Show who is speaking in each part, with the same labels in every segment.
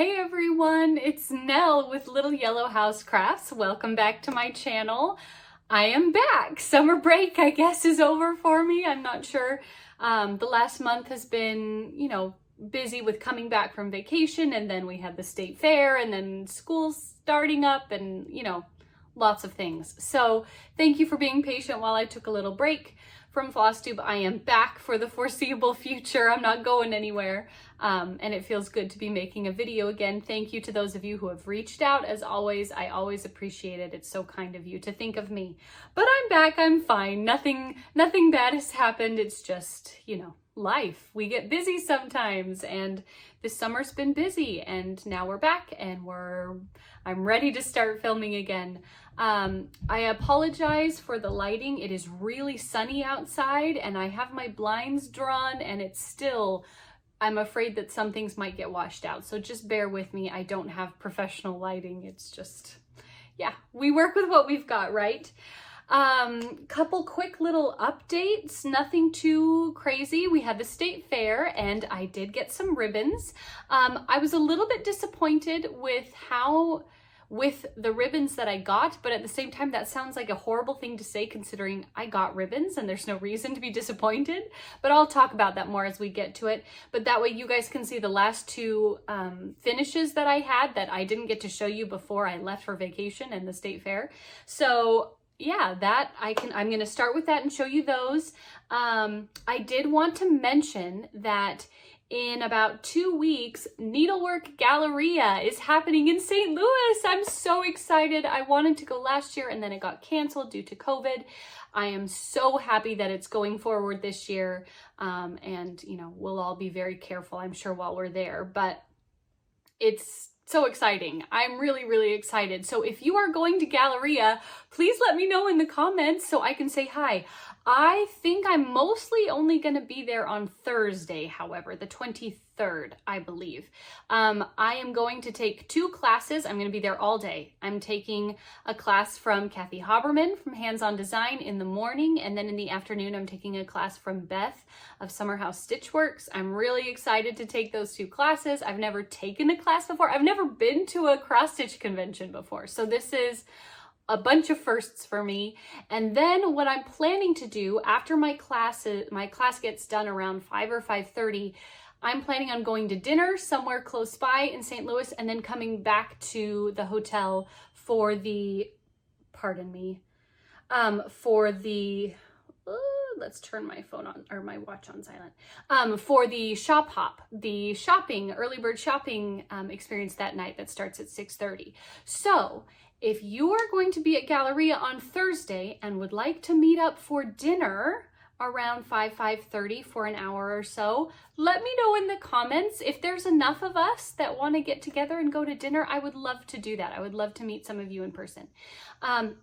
Speaker 1: Hey everyone, it's Nell with Little Yellow House Crafts. Welcome back to my channel. I am back. Summer break, I guess, is over for me. I'm not sure. The last month has been, busy with coming back from vacation, and then we had the state fair, and then school's starting up, and, lots of things. So thank you for being patient while I took a little break from FlossTube. I am back for the foreseeable future. I'm not going anywhere. And it feels good to be making a video again. Thank you to those of you who have reached out. As always, I always appreciate it. It's so kind of you to think of me. But I'm back, I'm fine. Nothing bad has happened. It's just, life. We get busy sometimes, and this summer's been busy, and now we're back and I'm ready to start filming again. I apologize for the lighting. It is really sunny outside and I have my blinds drawn, and it's still, I'm afraid that some things might get washed out. So just bear with me. I don't have professional lighting. It's just, we work with what we've got, right? Couple quick little updates, nothing too crazy. We had the state fair and I did get some ribbons. I was a little bit disappointed with the ribbons that I got, but at the same time, that sounds like a horrible thing to say considering I got ribbons and there's no reason to be disappointed, but I'll talk about that more as we get to it. But that way you guys can see the last two finishes that I had that I didn't get to show you before I left for vacation and the state fair. So yeah, I'm going to start with that and show you those. I did want to mention that in about 2 weeks, Needlework Galleria is happening in St. Louis. I'm so excited. I wanted to go last year and then it got canceled due to COVID. I am so happy that it's going forward this year. And we'll all be very careful, I'm sure, while we're there, but it's so exciting. I'm really, really excited. So if you are going to Galleria, please let me know in the comments so I can say hi. I think I'm mostly only going to be there on Thursday, however, the 23rd, I believe. I am going to take 2 classes. I'm going to be there all day. I'm taking a class from Kathy Haberman from Hands-On Design in the morning, and then in the afternoon, I'm taking a class from Beth of Summer House Stitchworks. I'm really excited to take those 2 classes. I've never taken a class before. I've never been to a cross-stitch convention before, so this is a bunch of firsts for me. And then what I'm planning to do after my class gets done around 5 or 5:30, I'm planning on going to dinner somewhere close by in St. Louis and then coming back to the hotel for the, let's turn my phone on, or my watch on silent, for the shop hop, the shopping, early bird shopping experience that night that starts at 6:30. So if you are going to be at Galleria on Thursday and would like to meet up for dinner around 5:30 for an hour or so, let me know in the comments. If there's enough of us that want to get together and go to dinner, I would love to do that. I would love to meet some of you in person.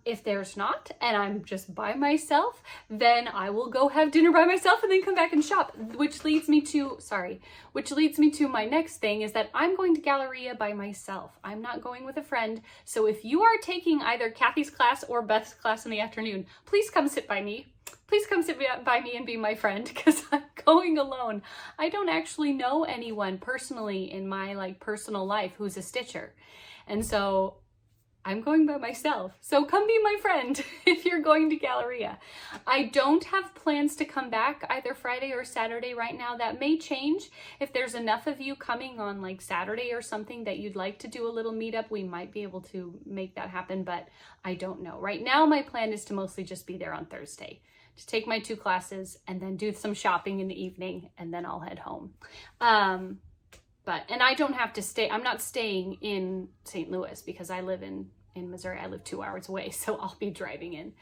Speaker 1: If there's not, and I'm just by myself, then I will go have dinner by myself and then come back and shop, which leads me to my next thing, is that I'm going to Galleria by myself. I'm not going with a friend. So if you are taking either Kathy's class or Beth's class in the afternoon, please come sit by me. Please come sit by me and be my friend, because I'm going alone. I don't actually know anyone personally in my personal life who's a stitcher. And so I'm going by myself. So come be my friend if you're going to Galleria. I don't have plans to come back either Friday or Saturday right now. That may change. If there's enough of you coming on Saturday or something that you'd like to do a little meetup, we might be able to make that happen, but I don't know. Right now, my plan is to mostly just be there on Thursday, to take my 2 classes and then do some shopping in the evening, and then I'll head home. And I don't have to stay, I'm not staying in St. Louis because I live in Missouri. I live 2 hours away, so I'll be driving in.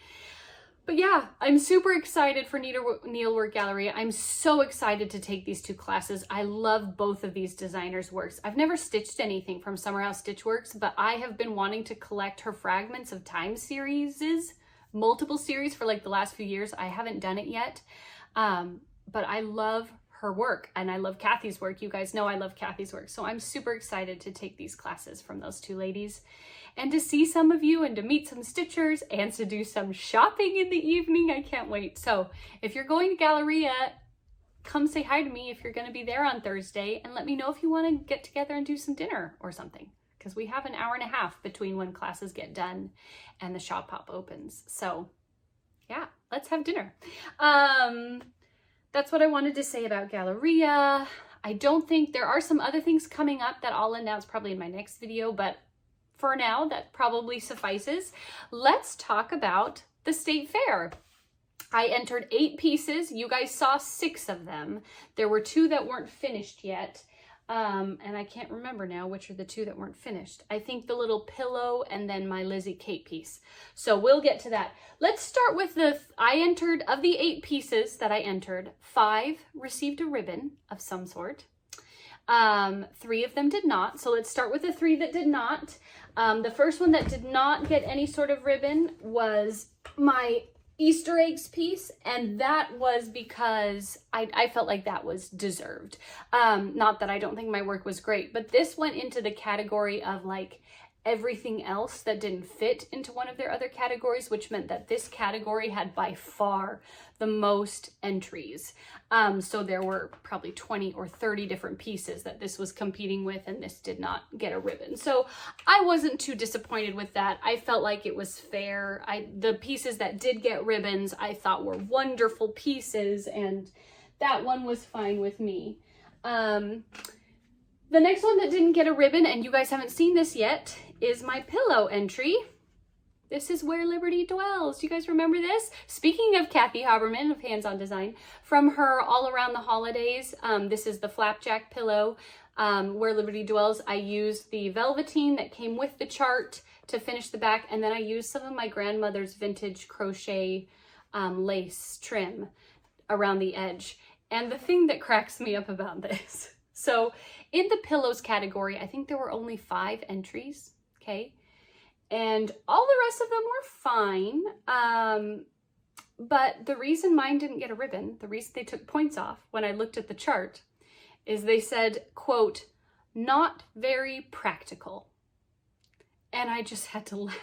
Speaker 1: But yeah, I'm super excited for Needlework Galleria. I'm so excited to take these 2 classes. I love both of these designers' works. I've never stitched anything from Summer House Stitchworks, but I have been wanting to collect her Fragments of Time series, multiple series for the last few years. I haven't done it yet, but I love her work and I love Kathy's work. You guys know I love Kathy's work. So I'm super excited to take these classes from those 2 ladies and to see some of you and to meet some stitchers and to do some shopping in the evening. I can't wait. So if you're going to Galleria, come say hi to me if you're going to be there on Thursday, and let me know if you want to get together and do some dinner or something, because we have an hour and a half between when classes get done and the shop hop opens. So yeah, let's have dinner. That's what I wanted to say about Galleria. I don't think, there are some other things coming up that I'll announce probably in my next video, but for now that probably suffices. Let's talk about the state fair. I entered 8 pieces. You guys saw 6 of them. There were 2 that weren't finished yet. And I can't remember now which are the 2 that weren't finished. I think the little pillow and then my Lizzie Kate piece. So we'll get to that. Let's start with of the 8 pieces that I entered, 5 received a ribbon of some sort. 3 of them did not. So let's start with the 3 that did not. The first one that did not get any sort of ribbon was my Easter eggs piece, and that was because I felt like that was deserved. Not that I don't think my work was great, but this went into the category of like everything else that didn't fit into one of their other categories, which meant that this category had by far the most entries. So there were probably 20 or 30 different pieces that this was competing with, and this did not get a ribbon. So I wasn't too disappointed with that. I felt like it was fair. The pieces that did get ribbons I thought were wonderful pieces, and that one was fine with me. The next one that didn't get a ribbon, and you guys haven't seen this yet, is my pillow entry. This is Where Liberty Dwells. Do you guys remember this? Speaking of Kathy Haberman of Hands On Design, from her All Around the Holidays, this is the flapjack pillow, Where Liberty Dwells. I used the velveteen that came with the chart to finish the back, and then I used some of my grandmother's vintage crochet lace trim around the edge. And the thing that cracks me up about this, so in the pillows category, I think there were only 5 entries, okay? And all the rest of them were fine. But the reason mine didn't get a ribbon, the reason they took points off when I looked at the chart, is they said, quote, not very practical. And I just had to laugh.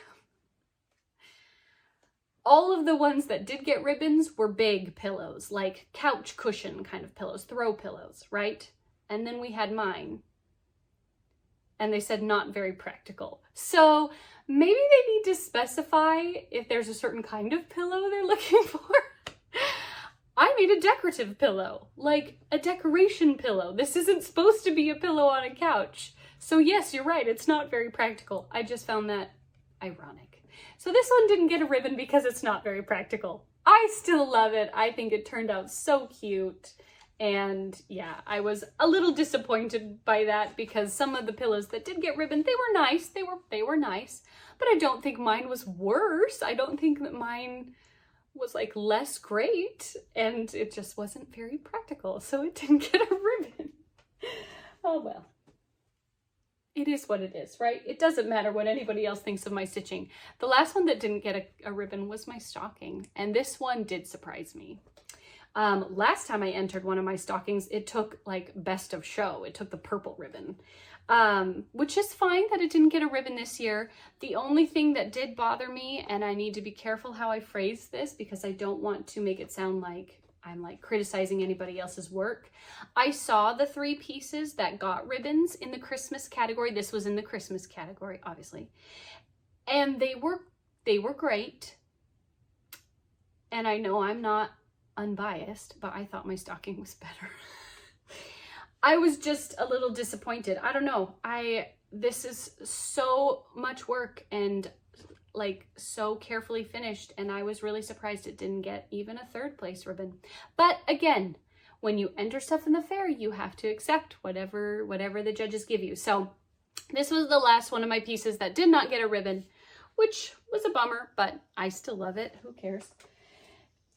Speaker 1: All of the ones that did get ribbons were big pillows, like couch cushion kind of pillows, throw pillows, right? And then we had mine. And they said not very practical. So maybe they need to specify if there's a certain kind of pillow they're looking for. I made a decorative pillow, like a decoration pillow. This isn't supposed to be a pillow on a couch. So yes, you're right, it's not very practical. I just found that ironic. So this one didn't get a ribbon because it's not very practical. I still love it. I think it turned out so cute. And yeah, I was a little disappointed by that because some of the pillows that did get ribbon, they were nice. They were nice, but I don't think mine was worse. I don't think that mine was like less great, and it just wasn't very practical. So it didn't get a ribbon. Oh well. It is what it is, right? It doesn't matter what anybody else thinks of my stitching. The last one that didn't get a ribbon was my stocking, and this one did surprise me. Last time I entered one of my stockings, it took like best of show. It took the purple ribbon, which is fine that it didn't get a ribbon this year. The only thing that did bother me, and I need to be careful how I phrase this because I don't want to make it sound like I'm like criticizing anybody else's work. I saw the 3 pieces that got ribbons in the Christmas category. This was in the Christmas category, obviously. And they were great. And I know I'm not unbiased, but I thought my stocking was better. I was just a little disappointed. I don't know. This is so much work and like so carefully finished, and I was really surprised it didn't get even a 3rd place ribbon. But again, when you enter stuff in the fair, you have to accept whatever the judges give you. So this was the last one of my pieces that did not get a ribbon, which was a bummer, but I still love it. Who cares?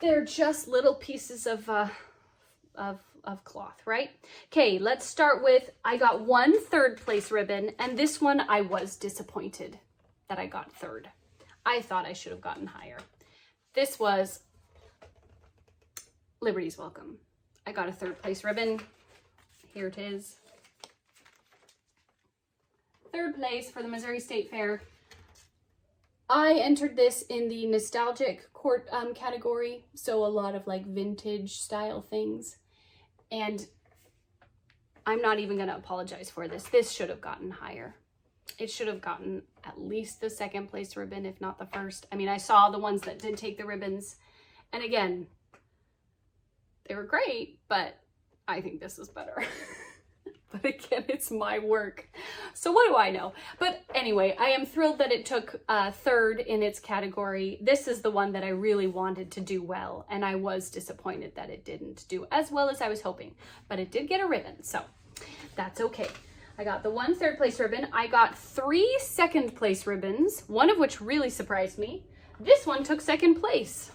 Speaker 1: They're just little pieces of cloth, right? Okay, let's start with, I got 1 3rd place ribbon, and this one I was disappointed that I got 3rd. I thought I should have gotten higher. This was Liberty's Welcome. I got a 3rd place ribbon. Here it is. 3rd place for the Missouri State Fair. I entered this in the nostalgic court category, so a lot of like vintage style things. And I'm not even gonna apologize for this. This should have gotten higher. It should have gotten at least the second place ribbon, if not the first. I mean, I saw the ones that did take the ribbons, and again, they were great, but I think this was better. But again, it's my work. So what do I know? But anyway, I am thrilled that it took third in its category. This is the one that I really wanted to do well, and I was disappointed that it didn't do as well as I was hoping, but it did get a ribbon, so that's okay. I got the 1 third place ribbon. I got 3 second place ribbons, one of which really surprised me. This one took second place,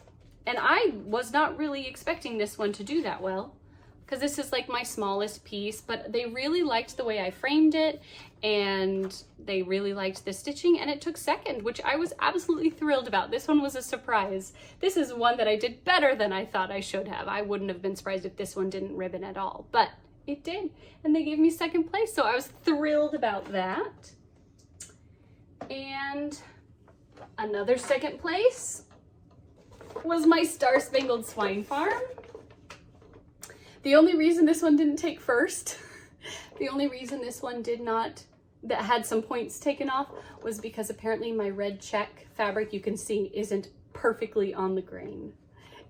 Speaker 1: and I was not really expecting this one to do that well, because this is like my smallest piece, but they really liked the way I framed it, and they really liked the stitching, and it took second, which I was absolutely thrilled about. This one was a surprise. This is one that I did better than I thought I should have. I wouldn't have been surprised if this one didn't ribbon at all, but it did, and they gave me second place, so I was thrilled about that. And another second place was my Star Spangled Swine Farm. The only reason this one didn't take first, the only reason this one did not, that had some points taken off, was because apparently my red check fabric, you can see, isn't perfectly on the grain.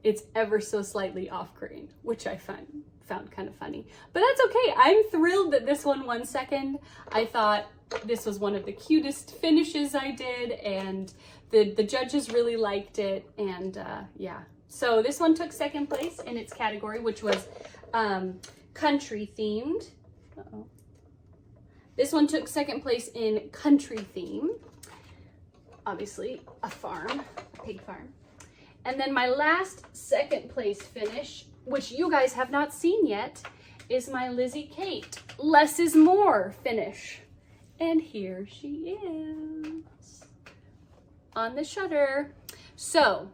Speaker 1: It's ever so slightly off grain, which I found kind of funny. But that's okay. I'm thrilled that this one won second. I thought this was one of the cutest finishes I did, and the judges really liked it, and yeah. So this one took second place in its category, which was country themed. Uh-oh. This one took second place in country theme. Obviously a farm, a pig farm. And then my last second place finish, which you guys have not seen yet, is my Lizzie Kate Less is More finish. And here she is on the shutter. So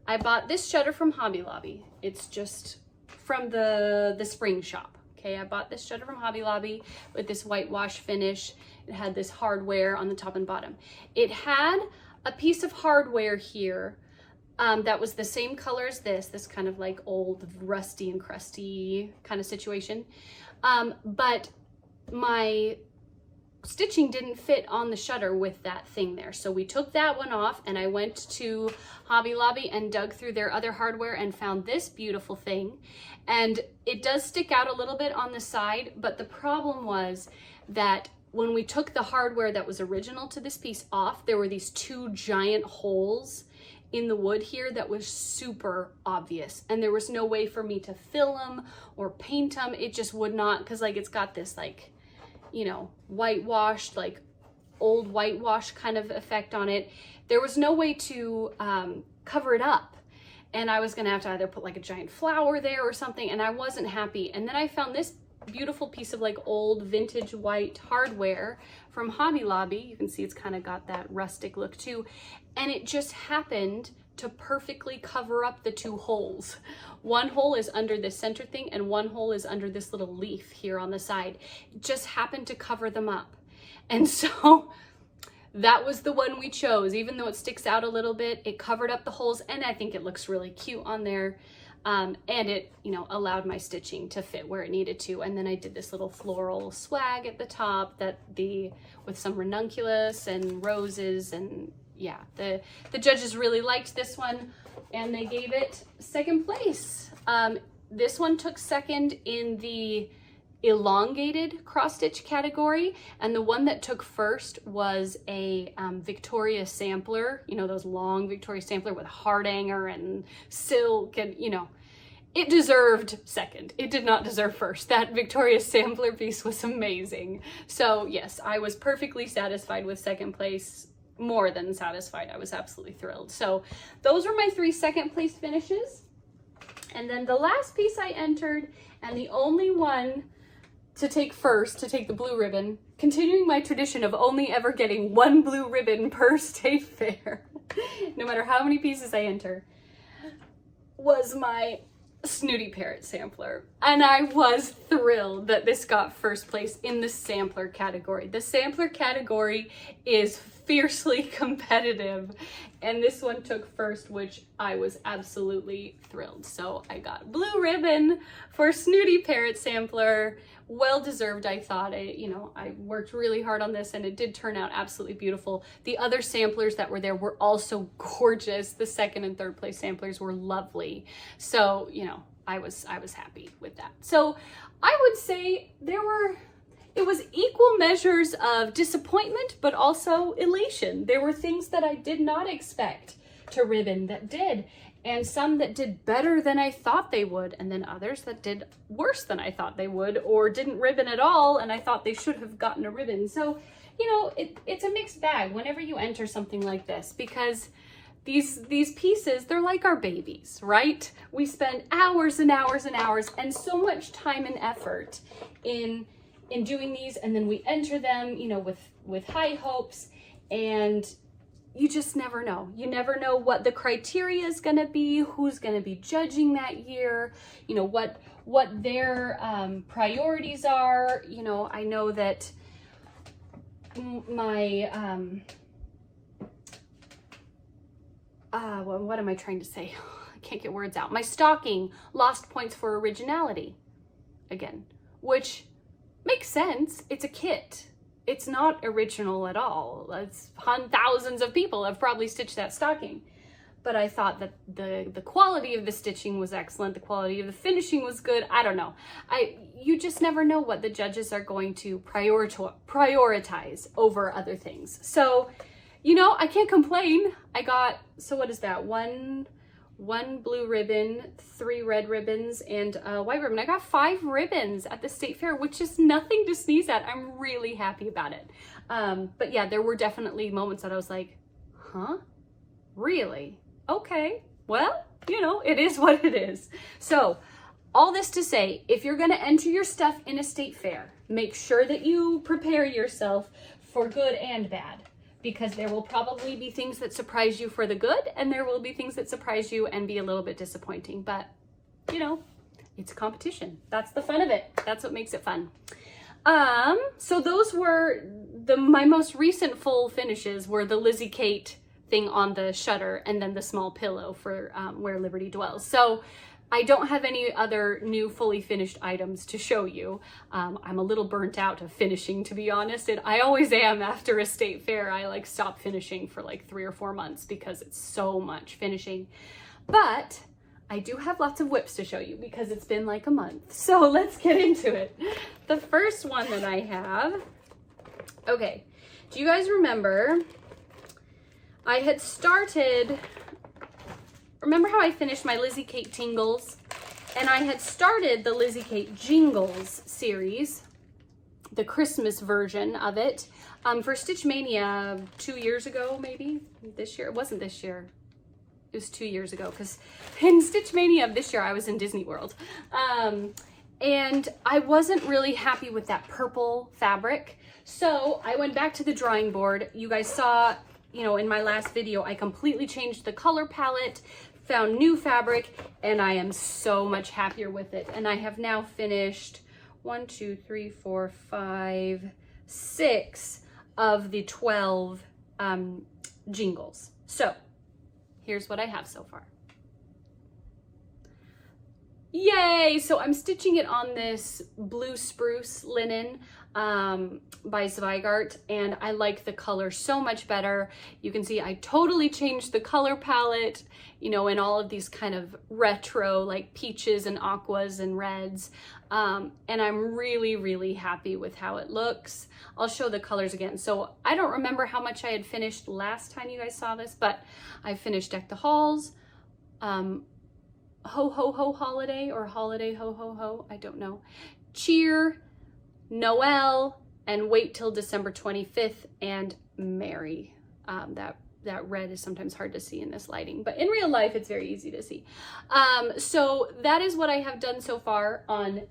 Speaker 1: I bought this shutter from Hobby Lobby. It's just from the spring shop. Okay, I bought this shutter from Hobby Lobby with this whitewash finish. It had this hardware on the top and bottom. It had a piece of hardware here that was the same color as this kind of like old rusty and crusty kind of situation. But my stitching didn't fit on the shutter with that thing there. So we took that one off, and I went to Hobby Lobby and dug through their other hardware and found this beautiful thing. And it does stick out a little bit on the side, but the problem was that when we took the hardware that was original to this piece off, there were these 2 giant holes in the wood here that was super obvious, and there was no way for me to fill them or paint them. It just would not, because like it's got this like, you know, whitewashed, like old whitewash kind of effect on it. There was no way to cover it up, and I was gonna have to either put like a giant flower there or something, and I wasn't happy. And then I found this beautiful piece of like old vintage white hardware from Hobby Lobby. You can see it's kind of got that rustic look too, and it just happened to perfectly cover up the 2 holes. One hole is under this center thing, and one hole is under this little leaf here on the side. It just happened to cover them up. And so that was the one we chose. Even though it sticks out a little bit, it covered up the holes, and I think it looks really cute on there. And it, you know, allowed my stitching to fit where it needed to. And then I did this little floral swag at the top with some ranunculus and roses, and yeah, the judges really liked this one, and they gave it second place. This one took second in the elongated cross stitch category, and the one that took first was a Victoria sampler, you know, those long Victoria sampler with hardanger and silk, and you know, it deserved second. It did not deserve first. That Victoria sampler piece was amazing. So yes, I was perfectly satisfied with second place. More than satisfied. I was absolutely thrilled. So those were my 3 second place finishes. And then the last piece I entered, and the only one to take first, to take the blue ribbon, continuing my tradition of only ever getting 1 blue ribbon per state fair, no matter how many pieces I enter, was my Snooty Parrot sampler, and I was thrilled that this got first place in the sampler category. The sampler category is fiercely competitive, and this one took first, which I was absolutely thrilled. So I got blue ribbon for Snooty Parrot sampler. Well deserved, I thought. I worked really hard on this, and it did turn out absolutely beautiful. The other samplers that were there were also gorgeous. The second and third place samplers were lovely. So, I was happy with that. So I would say it was equal measures of disappointment, but also elation. There were things that I did not expect to ribbon that did, and some that did better than I thought they would, and then others that did worse than I thought they would, or didn't ribbon at all, and I thought they should have gotten a ribbon. So, it's a mixed bag whenever you enter something like this, because these pieces, they're like our babies, right? We spend hours and hours and hours and so much time and effort in doing these, and then we enter them, with high hopes, and you just never know. You never know what the criteria is going to be, who's going to be judging that year, what their priorities are. I know that my, what am I trying to say? I can't get words out. My stocking lost points for originality again, which makes sense. It's a kit. It's not original at all. Thousands of people have probably stitched that stocking. But I thought that the quality of the stitching was excellent. The quality of the finishing was good. I don't know. You just never know what the judges are going to prioritize over other things. So, I can't complain. I got, so what is that? One blue ribbon, 3 red ribbons, and a white ribbon. I got 5 ribbons at the state fair, which is nothing to sneeze at. I'm really happy about it. But yeah, there were definitely moments that I was like, huh? Really? Okay. Well, it is what it is. So all this to say, if you're going to enter your stuff in a state fair, make sure that you prepare yourself for good and bad, because there will probably be things that surprise you for the good, and there will be things that surprise you and be a little bit disappointing. But, it's a competition. That's the fun of it. That's what makes it fun. So those were my most recent full finishes were the Lizzie Kate thing on the shutter, and then the small pillow for Where Liberty Dwells. So I don't have any other new fully finished items to show you. I'm a little burnt out of finishing, to be honest, and I always am after a state fair. I stop finishing for 3 or 4 months because it's so much finishing. But I do have lots of whips to show you because it's been a month. So let's get into it. The first one that I have, okay, do you guys remember I had started, remember how I finished my Lizzie Kate Tingles? And I had started the Lizzie Kate Jingles series, the Christmas version of it, for Stitch Mania 2 years ago, maybe? This year? It wasn't this year. It was 2 years ago, because in Stitch Mania of this year, I was in Disney World. And I wasn't really happy with that purple fabric. So I went back to the drawing board. You guys saw, in my last video, I completely changed the color palette, found new fabric, and I am so much happier with it. And I have now finished 1, 2, 3, 4, 5, 6 of the 12 jingles. So here's what I have so far. Yay! So I'm stitching it on this blue spruce linen by Zweigart, and I like the color so much better. You can see I totally changed the color palette, in all of these kind of retro, peaches and aquas and reds. And I'm really, really happy with how it looks. I'll show the colors again. So I don't remember how much I had finished last time you guys saw this, but I finished Deck the Halls, Ho Ho Ho Holiday, or Holiday Ho Ho Ho, I don't know, Cheer, Noel, and Wait Till December 25th, and Mary. That red is sometimes hard to see in this lighting, but in real life it's very easy to see. So that is what I have done so far on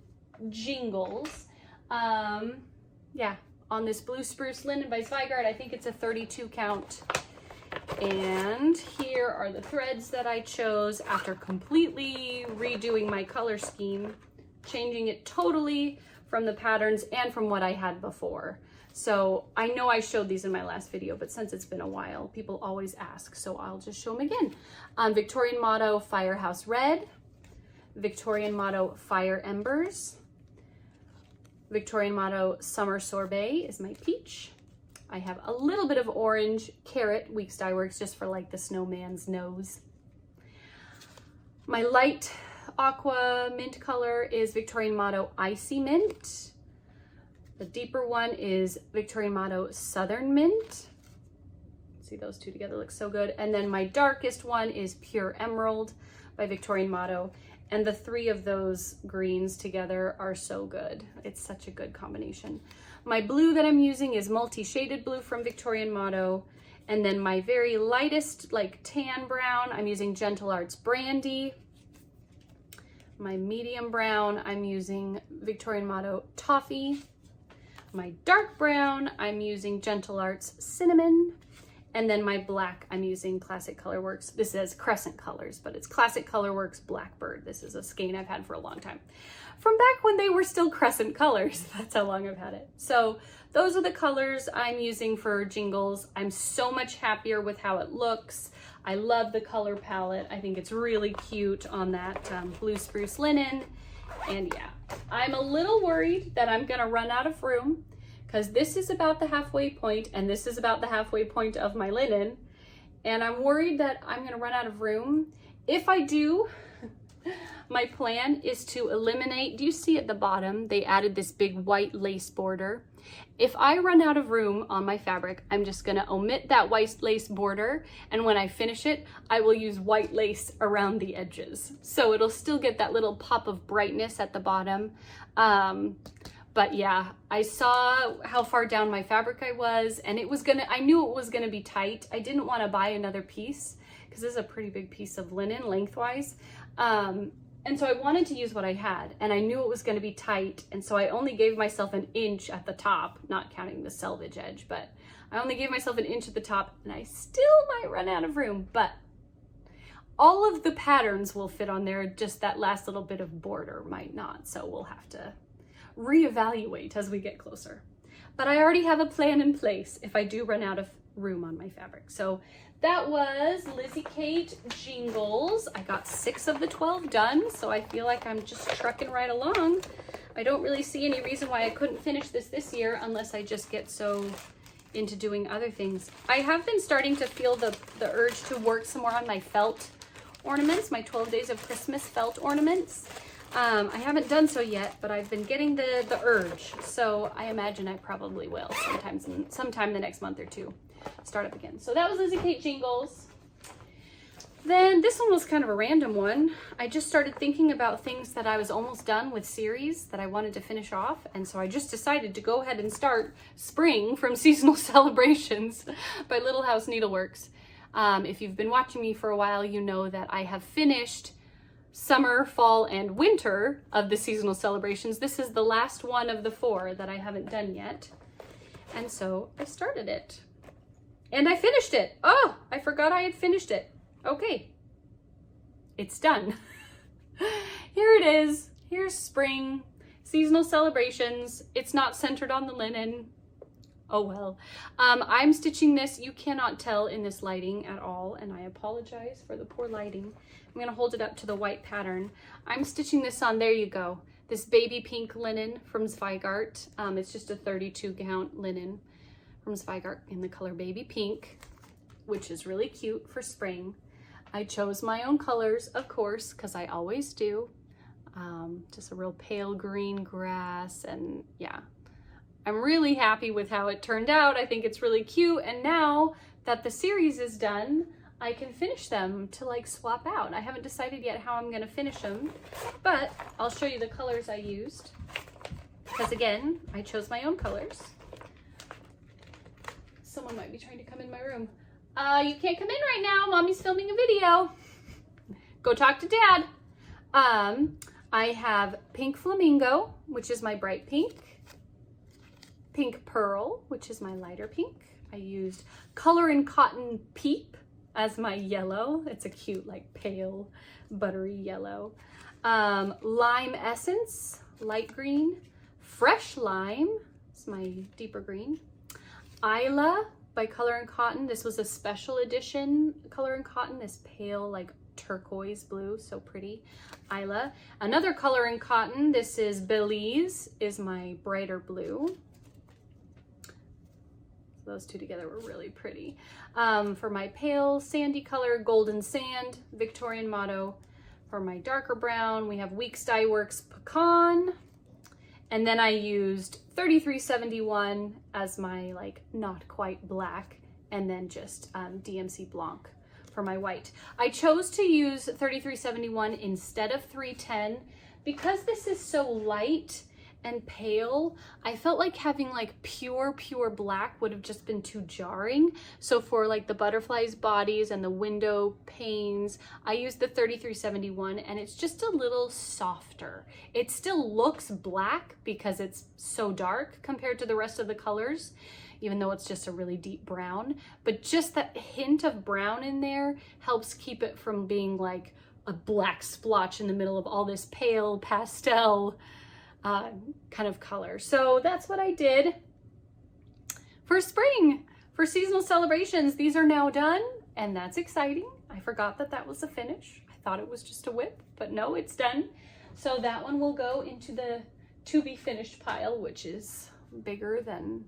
Speaker 1: Jingles. Yeah, on this blue spruce linen by Zweigart. I think it's a 32 count. And here are the threads that I chose after completely redoing my color scheme, changing it totally from the patterns and from what I had before. So I know I showed these in my last video, but since it's been a while, people always ask, so I'll just show them again. Victorian Motto Firehouse Red, Victorian Motto Fire Embers, Victorian Motto Summer Sorbet is my peach. I have a little bit of orange Carrot, Weeks Dye Works, just for like the snowman's nose. My light aqua mint color is Victorian Motto Icy Mint. The deeper one is Victorian Motto Southern Mint. See, those two together look so good. And then my darkest one is Pure Emerald by Victorian Motto. And the three of those greens together are so good. It's such a good combination. My blue that I'm using is Multi-Shaded Blue from Victorian Motto. And then my very lightest, like tan brown, I'm using Gentle Arts Brandy. My medium brown, I'm using Victorian Motto Toffee. My dark brown, I'm using Gentle Arts Cinnamon. And then my black, I'm using Classic Colorworks. This says Crescent Colors, but it's Classic Colorworks Blackbird. This is a skein I've had for a long time. From back when they were still Crescent Colors. That's how long I've had it. So those are the colors I'm using for jingles. I'm so much happier with how it looks. I love the color palette. I think it's really cute on that blue spruce linen. And yeah, I'm a little worried that I'm gonna run out of room, because this is about the halfway point and this is about the halfway point of my linen. And I'm worried that I'm gonna run out of room. If I do, my plan is to eliminate, do you see at the bottom, they added this big white lace border. If I run out of room on my fabric, I'm just gonna omit that white lace border. And when I finish it, I will use white lace around the edges. So it'll still get that little pop of brightness at the bottom. But yeah, I saw how far down my fabric I was, and I knew it was gonna be tight. I didn't wanna buy another piece because this is a pretty big piece of linen lengthwise. And so I wanted to use what I had, and I knew it was gonna be tight, and so I only gave myself an inch at the top, not counting the selvage edge, but I only gave myself an inch at the top, and I still might run out of room, but all of the patterns will fit on there, just that last little bit of border might not, so we'll have to reevaluate as we get closer. But I already have a plan in place if I do run out of room on my fabric. So that was Lizzie Kate Jingles. I got 6 of the 12 done, so I feel like I'm just trucking right along. I don't really see any reason why I couldn't finish this year unless I just get so into doing other things. I have been starting to feel the urge to work some more on my felt ornaments, my 12 Days of Christmas felt ornaments. I haven't done so yet, but I've been getting the urge, so I imagine I probably will sometime the next month or two start up again. So that was Lizzie Kate Jingles. Then this one was kind of a random one. I just started thinking about things that I was almost done with series that I wanted to finish off, and so I just decided to go ahead and start Spring from Seasonal Celebrations by Little House Needleworks. If you've been watching me for a while, you know that I have finished summer, fall, and winter of the seasonal celebrations. This is the last one of the 4 that I haven't done yet. And so I started it. And I finished it. Oh, I forgot I had finished it. Okay. It's done. Here it is. Here's spring, seasonal celebrations. It's not centered on the linen. Oh well. I'm stitching this. You cannot tell in this lighting at all, and I apologize for the poor lighting. I'm gonna hold it up to the white pattern. I'm stitching this on, there you go, this baby pink linen from Zweigart. It's just a 32 count linen from Zweigart in the color baby pink, which is really cute for spring. I chose my own colors, of course, because I always do. Just a real pale green grass, and yeah. I'm really happy with how it turned out. I think it's really cute, and now that the series is done, I can finish them to like swap out. I haven't decided yet how I'm gonna finish them, but I'll show you the colors I used, because again, I chose my own colors. Someone might be trying to come in my room. You can't come in right now. Mommy's filming a video. Go talk to Dad. I have Pink Flamingo, which is my bright pink. Pink Pearl, which is my lighter pink. I used Color and Cotton Peep, as my yellow. It's a cute, like pale, buttery yellow. Lime Essence, light green. Fresh Lime, it's my deeper green. Isla by Color and Cotton. This was a special edition Color and Cotton, this pale, like turquoise blue, so pretty. Isla. Another Color and Cotton, this is Belize, is my brighter blue. Those two together were really pretty. For my pale sandy color, Golden Sand, Victorian motto. For my darker brown, we have Weeks Dye Works Pecan. And then I used 3371 as my like not quite black, and then just DMC Blanc for my white. I chose to use 3371 instead of 310 because this is so light and pale. I felt like having like pure black would have just been too jarring. So for like the butterflies bodies and the window panes, I used the 3371, and it's just a little softer. It still looks black because it's so dark compared to the rest of the colors, even though it's just a really deep brown, but just that hint of brown in there helps keep it from being like a black splotch in the middle of all this pale pastel kind of color. So that's what I did for spring. For seasonal celebrations, these are now done, and that's exciting. I forgot that that was a finish. I thought it was just a whip, but no, it's done. So that one will go into the to be finished pile, which is bigger than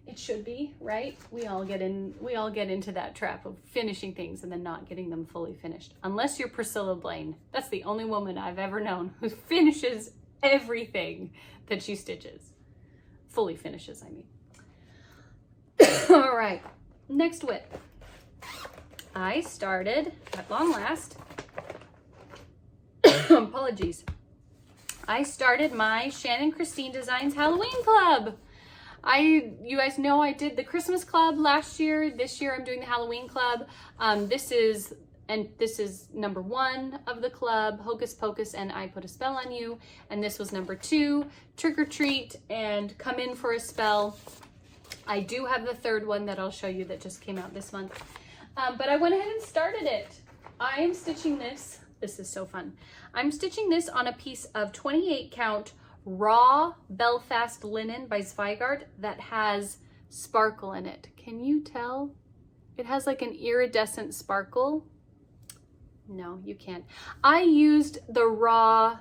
Speaker 1: it should be, right? We all get into that trap of finishing things and then not getting them fully finished. Unless you're Priscilla Blaine. That's the only woman I've ever known who finishes everything that she stitches. Fully finishes, I mean. All right, next whip. I started, at long last, apologies. I started my Shannon Christine Designs Halloween Club. You guys know I did the Christmas Club last year. This year I'm doing the Halloween Club. This is number 1 of the club, Hocus Pocus and I Put a Spell on You. And this was number 2, Trick or Treat and Come In for a Spell. I do have the third one that I'll show you that just came out this month. But I went ahead and started it. I am stitching this. This is so fun. I'm stitching this on a piece of 28 count raw Belfast linen by Zweigart that has sparkle in it. Can you tell? It has like an iridescent sparkle. No, you can't. I used the raw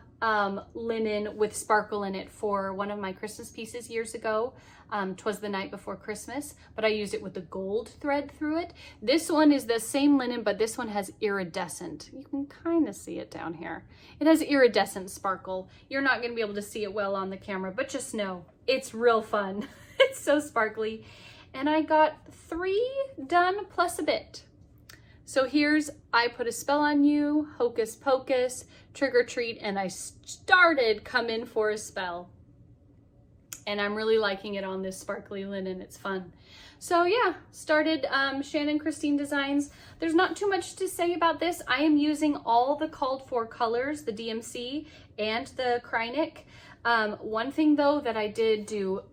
Speaker 1: linen with sparkle in it for one of my Christmas pieces years ago. 'Twas the Night Before Christmas, but I used it with the gold thread through it. This one is the same linen, but this one has iridescent. You can kind of see it down here. It has iridescent sparkle. You're not going to be able to see it well on the camera, but just know it's real fun. It's so sparkly. And I got 3 done plus a bit. So here's I Put a Spell on You, Hocus Pocus, Trick or Treat, and I started Come In for a Spell. And I'm really liking it on this sparkly linen. It's fun. So yeah, started Shannon Christine Designs. There's not too much to say about this. I am using all the called for colors, the DMC and the Krynic. One thing though that I did do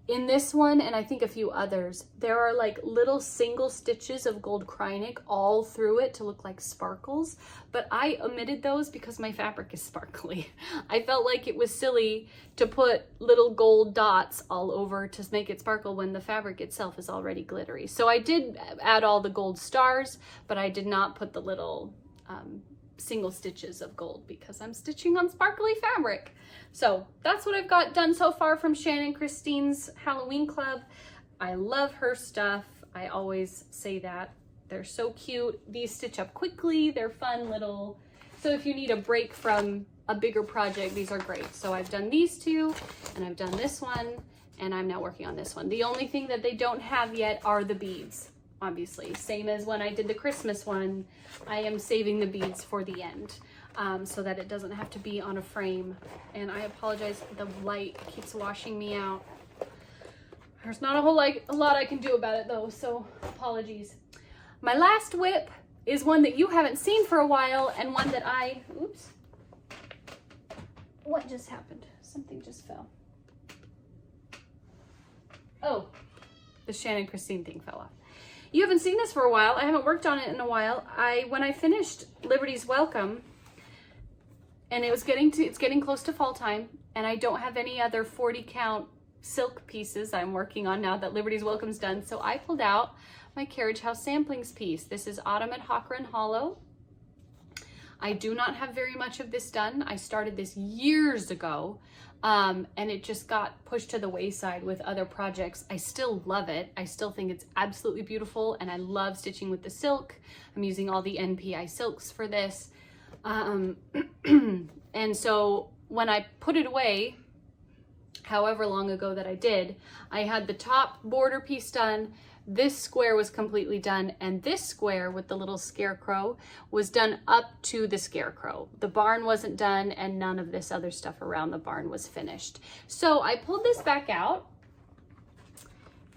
Speaker 1: in this one, and I think a few others, there are like little single stitches of gold Krynic all through it to look like sparkles, but I omitted those because my fabric is sparkly. I felt like it was silly to put little gold dots all over to make it sparkle when the fabric itself is already glittery. So I did add all the gold stars, but I did not put the little single stitches of gold because I'm stitching on sparkly fabric. So that's what I've got done so far from Shannon Christine's Halloween Club. I love her stuff. I always say that. They're so cute. These stitch up quickly. They're fun little, so if you need a break from a bigger project, these are great. So I've done these 2 and I've done this one and I'm now working on this one. The only thing that they don't have yet are the beads. Obviously, same as when I did the Christmas one, I am saving the beads for the end so that it doesn't have to be on a frame. And I apologize, the light keeps washing me out. There's not a lot I can do about it though, so apologies. My last whip is one that you haven't seen for a while and one that oops. What just happened? Something just fell. Oh, the Shannon Christine thing fell off. You haven't seen this for a while. I haven't worked on it in a while. When I finished Liberty's Welcome, and it's getting close to fall time, and I don't have any other 40 count silk pieces I'm working on now that Liberty's Welcome's done. So I pulled out my Carriage House Samplings piece. This is Autumn at Hockran Hollow. I do not have very much of this done. I started this years ago, and it just got pushed to the wayside with other projects. I still love it. I still think it's absolutely beautiful, and I love stitching with the silk. I'm using all the NPI silks for this. And so when I put it away, however long ago that I did, I had the top border piece done. This square was completely done, and this square with the little scarecrow was done up to the scarecrow. The barn wasn't done, and none of this other stuff around the barn was finished. So I pulled this back out,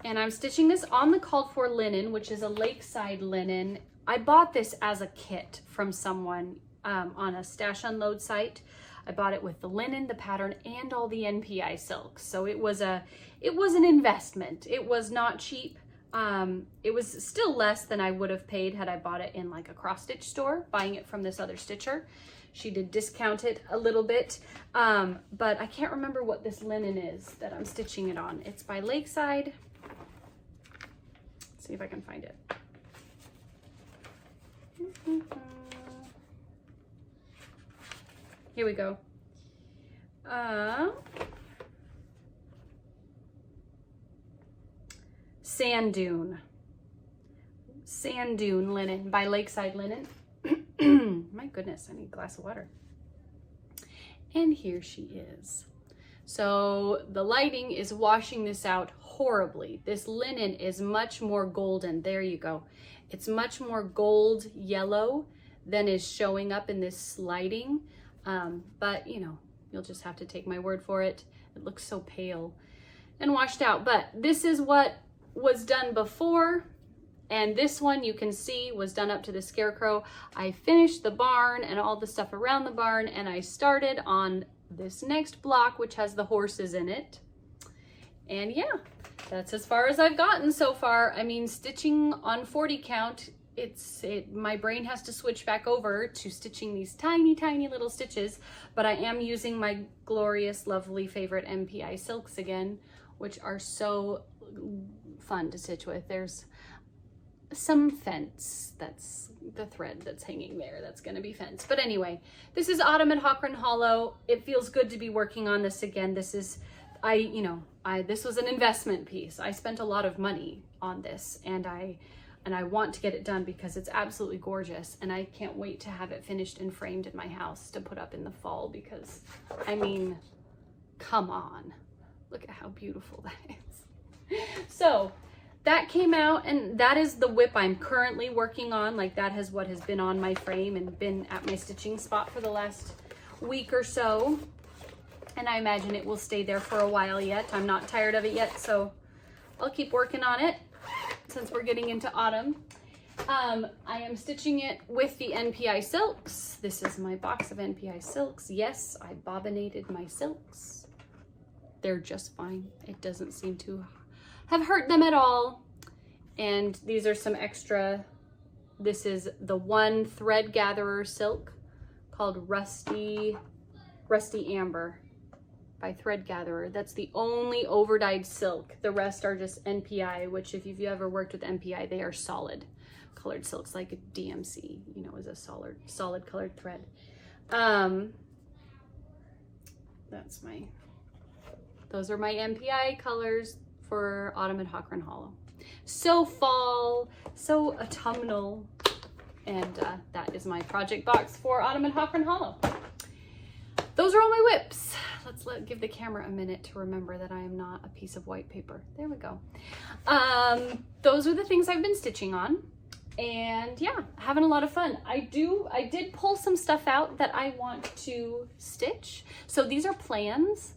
Speaker 1: and I'm stitching this on the called for linen, which is a lakeside linen. I bought this as a kit from someone on a stash unload site. I bought it with the linen, the pattern, and all the NPI silks. So it was an investment. It was not cheap. It was still less than I would have paid had I bought it in like a cross stitch store, buying it from this other stitcher. She did discount it a little bit, but I can't remember what this linen is that I'm stitching it on. It's by Lakeside. Let's see if I can find it. Here we go. Sand Dune linen by Lakeside Linen. My goodness, I need a glass of water. And here she is. So the lighting is washing this out horribly. This linen is much more golden. There you go. It's much more gold yellow than is showing up in this lighting. But you know, you'll just have to take my word for it. It looks so pale and washed out. But this is what was done before, and this one you can see was done up to the scarecrow. I finished the barn and all the stuff around the barn, and I started on this next block, which has the horses in it. And yeah, that's as far as I've gotten so far. I mean, stitching on 40 count, my brain has to switch back over to stitching these tiny little stitches, but I am using my glorious, lovely favorite NPI silks again, which are so fun to stitch with. There's some fence, that's the thread that's hanging there, that's gonna be fence. But anyway, this is Autumn at Hockran Hollow. It feels good to be working on this again. This is, this was an investment piece. I spent a lot of money on this, and I want to get it done because it's absolutely gorgeous, and I can't wait to have it finished and framed in my house to put up in the fall, because I mean, come on, look at how beautiful that is. So that came out, and that is the whip I'm currently working on. Like, that is what has been on my frame and been at my stitching spot for the last week or so, and I imagine it will stay there for a while yet. I'm not tired of it yet, so I'll keep working on it since we're getting into autumn. I am stitching it with the NPI silks. This is my box of NPI silks. Yes, I bobbinated my silks. They're just fine. It doesn't seem to have hurt them at all. And these are some extra. This is the one thread gatherer silk called Rusty Amber by Thread Gatherer. That's the only overdyed silk. The rest are just NPI, which if you've ever worked with NPI, they are solid colored silks, like a DMC, you know, is a solid colored thread. Those are my NPI colors for Autumn at Hockran Hollow. So fall, so autumnal, and that is my project box for Autumn at Hockran Hollow. Those are all my whips. Let's give the camera a minute to remember that I am not a piece of white paper. There we go. Those are the things I've been stitching on, and yeah, having a lot of fun. I did pull some stuff out that I want to stitch. So these are plans.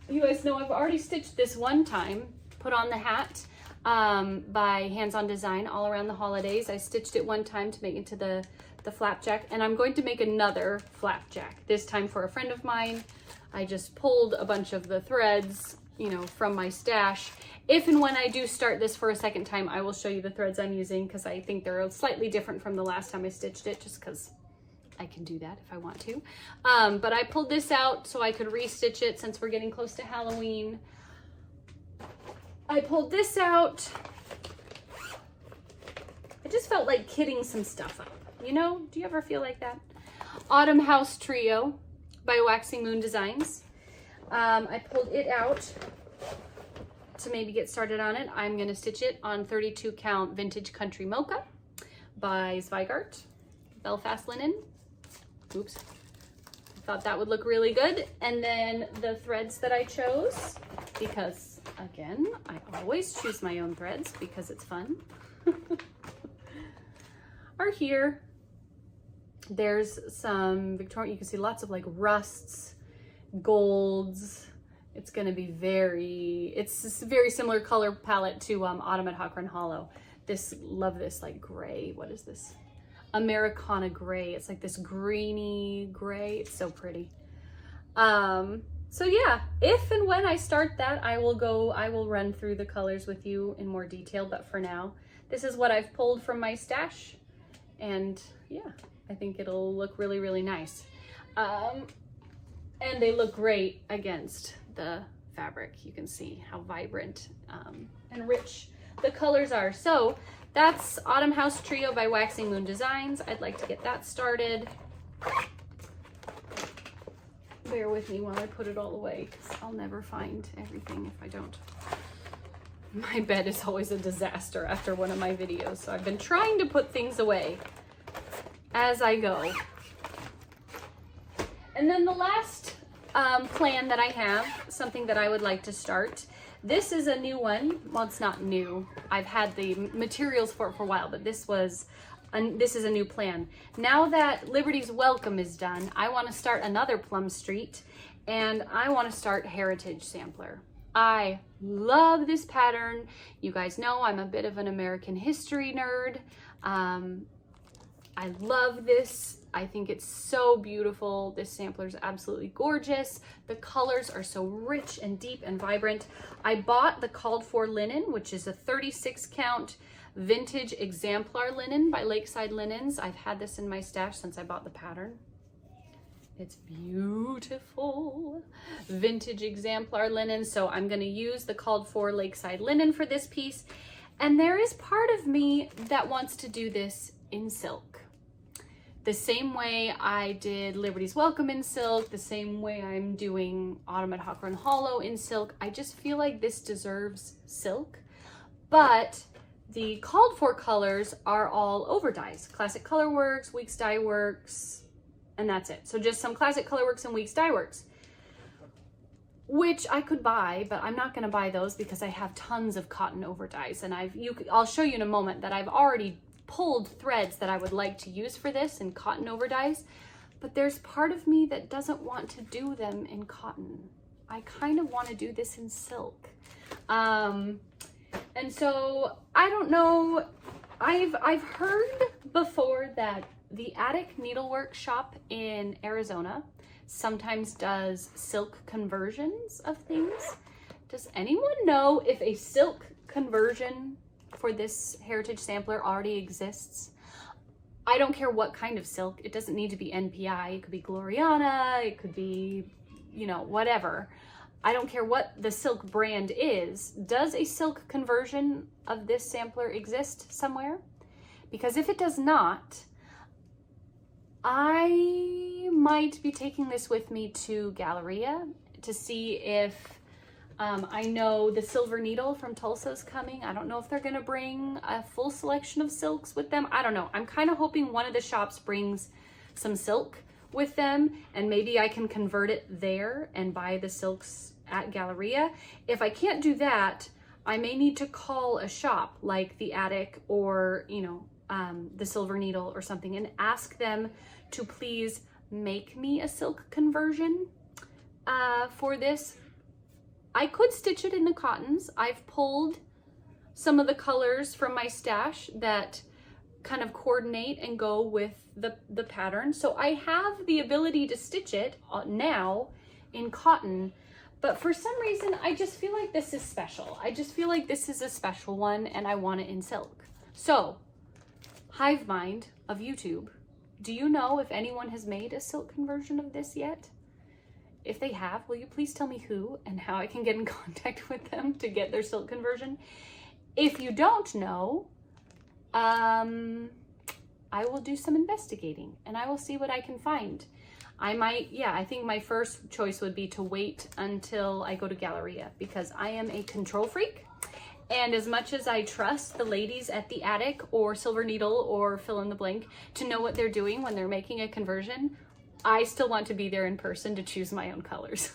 Speaker 1: You guys know I've already stitched this one time, put on the hat by Hands On Design all around the holidays. I stitched it one time to make it to the flapjack, and I'm going to make another flapjack, this time for a friend of mine. I just pulled a bunch of the threads, you know, from my stash, if and when I do start this for a second time, I will show you the threads I'm using because I think they're slightly different from the last time I stitched it, just because I can do that if I want to. But I pulled this out so I could restitch it since we're getting close to Halloween. I pulled this out. I just felt like kitting some stuff up. You know, do you ever feel like that? Autumn House Trio by Waxing Moon Designs. I pulled it out to maybe get started on it. I'm gonna stitch it on 32 count Vintage Country Mocha by Zweigart, Belfast linen. Oops, I thought that would look really good. And then the threads that I chose, because again, I always choose my own threads because it's fun, are here. There's some Victorian, you can see lots of like rusts, golds. It's gonna be it's a very similar color palette to Autumn at Hawk Run Hollow. Love this like gray, what is this? Americana gray. It's like this greeny gray. It's so pretty. So yeah, if and when I start that, I will run through the colors with you in more detail, but for now, this is what I've pulled from my stash. And yeah, I think it'll look really, really nice. And they look great against the fabric. You can see how vibrant and rich the colors are. So that's Autumn House Trio by Waxing Moon Designs. I'd like to get that started. Bear with me while I put it all away, because I'll never find everything if I don't. My bed is always a disaster after one of my videos, so I've been trying to put things away as I go. And then the last plan that I have, something that I would like to start. This is a new one. Well, it's not new. I've had the materials for it for a while, but this is a new plan. Now that Liberty's Welcome is done, I want to start another Plum Street, and I want to start Heritage Sampler. I love this pattern. You guys know I'm a bit of an American history nerd. I love this. I think it's so beautiful. This sampler is absolutely gorgeous. The colors are so rich and deep and vibrant. I bought the called for linen, which is a 36 count vintage exemplar linen by Lakeside Linens. I've had this in my stash since I bought the pattern. It's beautiful. Vintage exemplar linen. So I'm gonna use the called for Lakeside linen for this piece. And there is part of me that wants to do this in silk. The same way I did Liberty's Welcome in silk, the same way I'm doing Autumn at Hawk Run Hollow in silk. I just feel like this deserves silk, but the called for colors are all over dyes. Classic Color Works, Weeks Dye Works, and that's it. So just some Classic Color Works and Weeks Dye Works, which I could buy, but I'm not gonna buy those because I have tons of cotton over dyes. And I'll show you in a moment that I've already pulled threads that I would like to use for this in cotton over dyes, but there's part of me that doesn't want to do them in cotton. I kind of want to do this in silk. And so I don't know, I've heard before that the Attic Needlework shop in Arizona sometimes does silk conversions of things. Does anyone know if a silk conversion for this Heritage Sampler already exists? I don't care what kind of silk. It doesn't need to be NPI. It could be Gloriana. It could be, you know, whatever. I don't care what the silk brand is. Does a silk conversion of this sampler exist somewhere? Because if it does not, I might be taking this with me to Galleria to see if I know the Silver Needle from Tulsa is coming. I don't know if they're gonna bring a full selection of silks with them. I don't know. I'm kind of hoping one of the shops brings some silk with them, and maybe I can convert it there and buy the silks at Galleria. If I can't do that, I may need to call a shop like the Attic or, you know, the Silver Needle or something and ask them to please make me a silk conversion for this. I could stitch it in the cottons. I've pulled some of the colors from my stash that kind of coordinate and go with the pattern. So I have the ability to stitch it now in cotton, But for some reason, I just feel like this is special. I just feel like this is a special one and I want it in silk. So, Hive Mind of YouTube, do you know if anyone has made a silk conversion of this yet? If they have, will you please tell me who and how I can get in contact with them to get their silk conversion? If you don't know, I will do some investigating and I will see what I can find. I might, yeah, I think my first choice would be to wait until I go to Galleria because I am a control freak. And as much as I trust the ladies at the Attic or Silver Needle or fill in the blank to know what they're doing when they're making a conversion, I still want to be there in person to choose my own colors.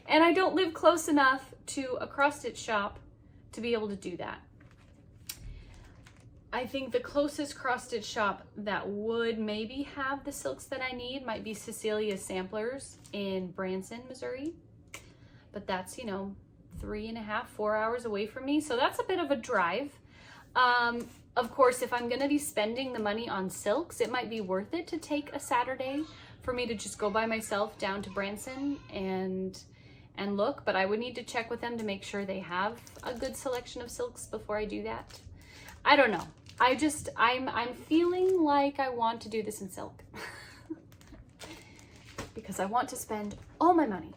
Speaker 1: And I don't live close enough to a cross-stitch shop to be able to do that. I think the closest cross-stitch shop that would maybe have the silks that I need might be Cecilia's Samplers in Branson, Missouri. But that's, you know, 3.5, 4 hours away from me. So that's a bit of a drive. Of course, if I'm gonna be spending the money on silks, it might be worth it to take a Saturday for me to just go by myself down to Branson and look, but I would need to check with them to make sure they have a good selection of silks before I do that. I don't know. I'm feeling like I want to do this in silk because I want to spend all my money.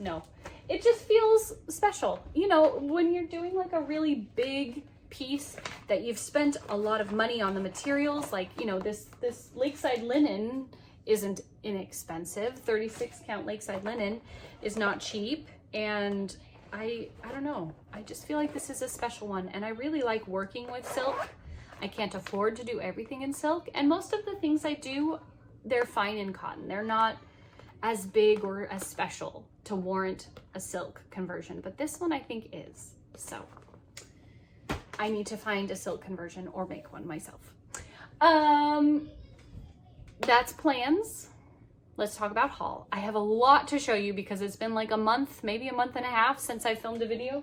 Speaker 1: No, it just feels special. You know, when you're doing like a really big piece that you've spent a lot of money on the materials, like, you know, this Lakeside linen isn't inexpensive. 36 count Lakeside linen is not cheap. And I don't know, I just feel like this is a special one and I really like working with silk. I can't afford to do everything in silk, and most of the things I do, they're fine in cotton. They're not as big or as special to warrant a silk conversion, but this one I think is. So I need to find a silk conversion or make one myself. That's plans. Let's talk about haul. I have a lot to show you because it's been like a month, maybe a month and a half since I filmed a video.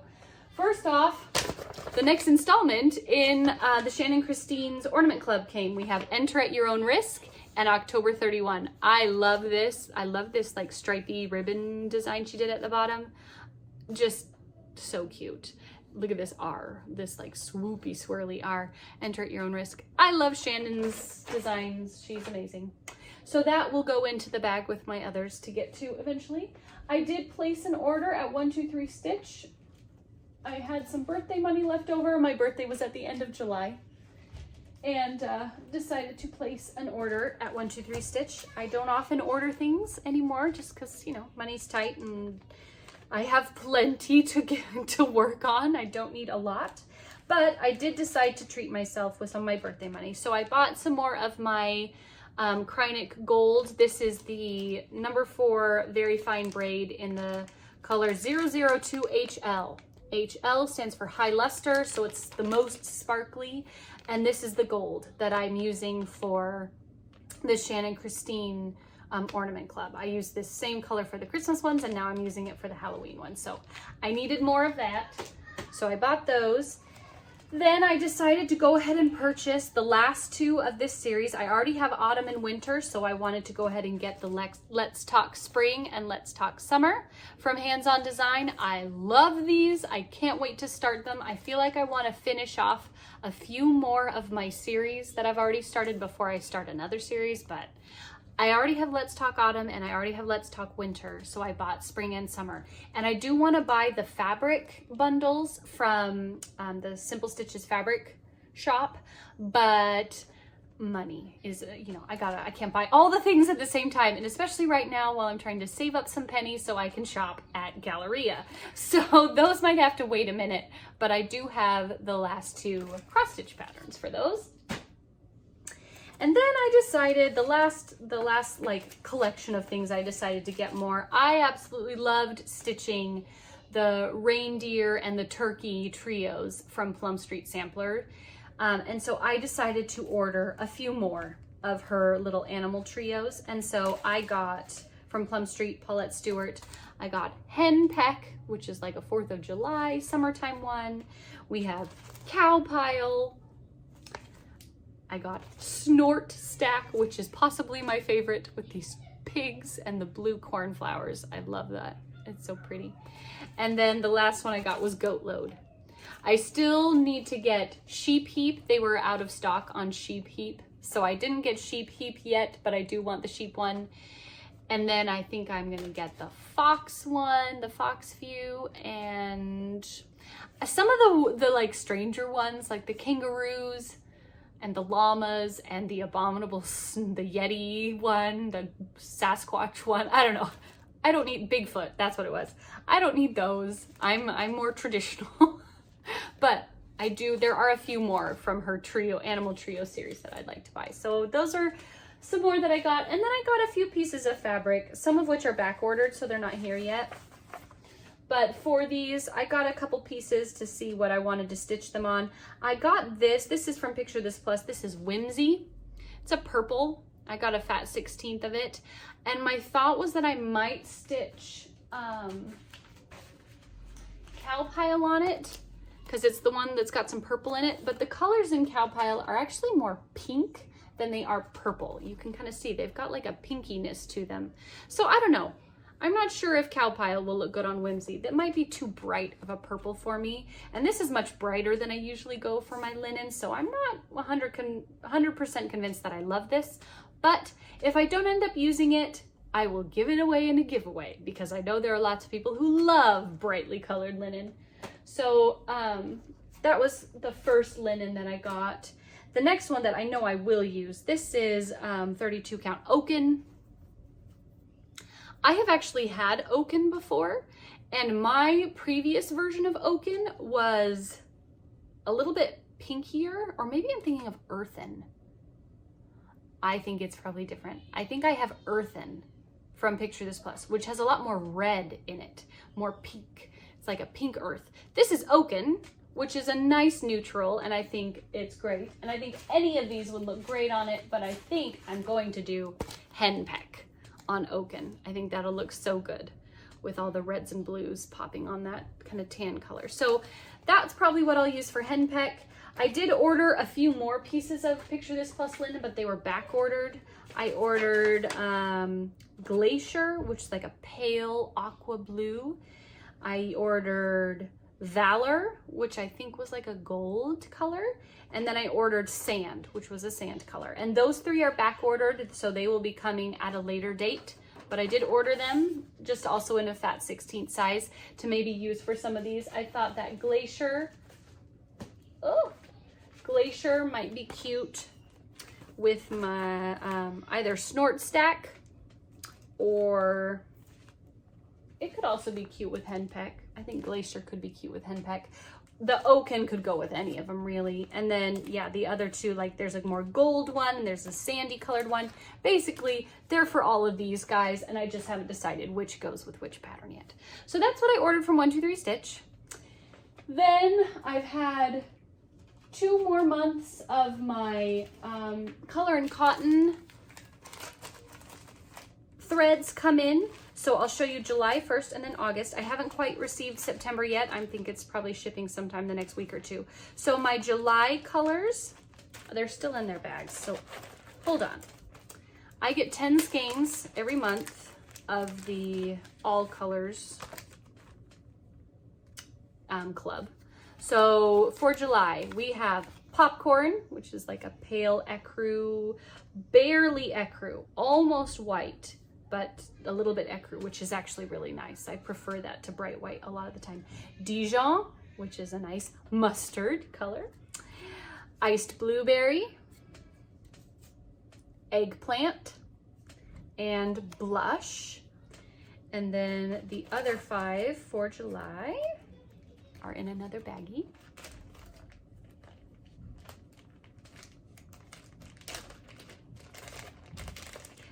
Speaker 1: First off, the next installment in the Shannon Christine's Ornament Club came. We have Enter at Your Own Risk and October 31. I love this. I love this like stripy ribbon design she did at the bottom. Just so cute. Look at this R, this like swoopy, swirly R. Enter at Your Own Risk. I love Shannon's designs. She's amazing. So that will go into the bag with my others to get to eventually. I did place an order at 123 Stitch. I had some birthday money left over. My birthday was at the end of July. And decided to place an order at 123 Stitch. I don't often order things anymore just because, you know, money's tight and I have plenty to work on. I don't need a lot. But I did decide to treat myself with some of my birthday money. So I bought some more of my Krynic Gold. This is the number 4 very fine braid in the color 002HL. HL stands for high luster, so it's the most sparkly. And this is the gold that I'm using for the Shannon Christine Ornament Club. I used this same color for the Christmas ones and now I'm using it for the Halloween ones. So I needed more of that. So I bought those. Then I decided to go ahead and purchase the last 2 of this series. I already have autumn and winter, so I wanted to go ahead and get the Let's Talk Spring and Let's Talk Summer from Hands On Design. I love these. I can't wait to start them. I feel like I want to finish off a few more of my series that I've already started before I start another series, but I already have Let's Talk Autumn and I already have Let's Talk Winter, so I bought Spring and Summer. And I do want to buy the fabric bundles from the Simple Stitches fabric shop, but money is, you know, I can't buy all the things at the same time, and especially right now while I'm trying to save up some pennies so I can shop at Galleria. So those might have to wait a minute, but I do have the last 2 cross-stitch patterns for those. And then I decided, the last like collection of things I decided to get more. I absolutely loved stitching the reindeer and the turkey trios from Plum Street Sampler. And so I decided to order a few more of her little animal trios. And so I got from Plum Street, Paulette Stewart, I got Hen Peck, which is like a 4th of July summertime one. We have Cow Pile. I got Snort Stack, which is possibly my favorite, with these pigs and the blue cornflowers. I love that. It's so pretty. And then the last one I got was Goat Load. I still need to get Sheep Heap. They were out of stock on Sheep Heap, so I didn't get Sheep Heap yet, but I do want the sheep one. And then I think I'm gonna get the fox one, the fox view, and some of the like stranger ones, like the kangaroos and the llamas and the the Yeti one, the Sasquatch one. I don't know. I don't need Bigfoot. That's what it was. I don't need those. I'm more traditional. But I do, there are a few more from her animal trio series that I'd like to buy. So those are some more that I got. And then I got a few pieces of fabric, some of which are back ordered, so they're not here yet. But for these, I got a couple pieces to see what I wanted to stitch them on. I got this is from Picture This Plus. This is Whimsy. It's a purple. I got a fat 16th of it. And my thought was that I might stitch Cowpile on it, because it's the one that's got some purple in it. But the colors in Cowpile are actually more pink than they are purple. You can kind of see they've got like a pinkiness to them. So I don't know. I'm not sure if Cowpile will look good on Whimsy. That might be too bright of a purple for me. And this is much brighter than I usually go for my linen, so I'm not 100% convinced that I love this. But if I don't end up using it, I will give it away in a giveaway, because I know there are lots of people who love brightly colored linen. So that was the first linen that I got. The next one that I know I will use, this is 32 count Oaken. I have actually had Oaken before, and my previous version of Oaken was a little bit pinkier, or maybe I'm thinking of Earthen. I think it's probably different. I think I have Earthen from Picture This Plus, which has a lot more red in it, more pink. It's like a pink earth. This is Oaken, which is a nice neutral, and I think it's great. And I think any of these would look great on it, but I think I'm going to do Henpeck on Oaken. I think that'll look so good with all the reds and blues popping on that kind of tan color. So that's probably what I'll use for Henpeck. I did order a few more pieces of Picture This Plus linen, but they were back ordered. I ordered Glacier, which is like a pale aqua blue. I ordered Valor, which I think was like a gold color. And then I ordered Sand, which was a sand color. And those three are back ordered, so they will be coming at a later date. But I did order them just also in a fat 16th size to maybe use for some of these. I thought that Glacier might be cute with my either Snort Stack, or it could also be cute with Henpeck. I think Glacier could be cute with Henpeck. The Oaken could go with any of them really. And then, yeah, the other two, like there's a more gold one and there's a sandy colored one. Basically, they're for all of these guys, and I just haven't decided which goes with which pattern yet. So that's what I ordered from 123 Stitch. Then I've had 2 more months of my Color and Cotton threads come in. So I'll show you July 1st and then August. I haven't quite received September yet. I think it's probably shipping sometime the next week or two. So my July colors, they're still in their bags. So hold on. I get 10 skeins every month of the All Colors club. So for July, we have Popcorn, which is like a pale ecru, barely ecru, almost white, but a little bit ecru, which is actually really nice. I prefer that to bright white a lot of the time. Dijon, which is a nice mustard color. Iced Blueberry, Eggplant, and Blush. And then the other 5 for July are in another baggie.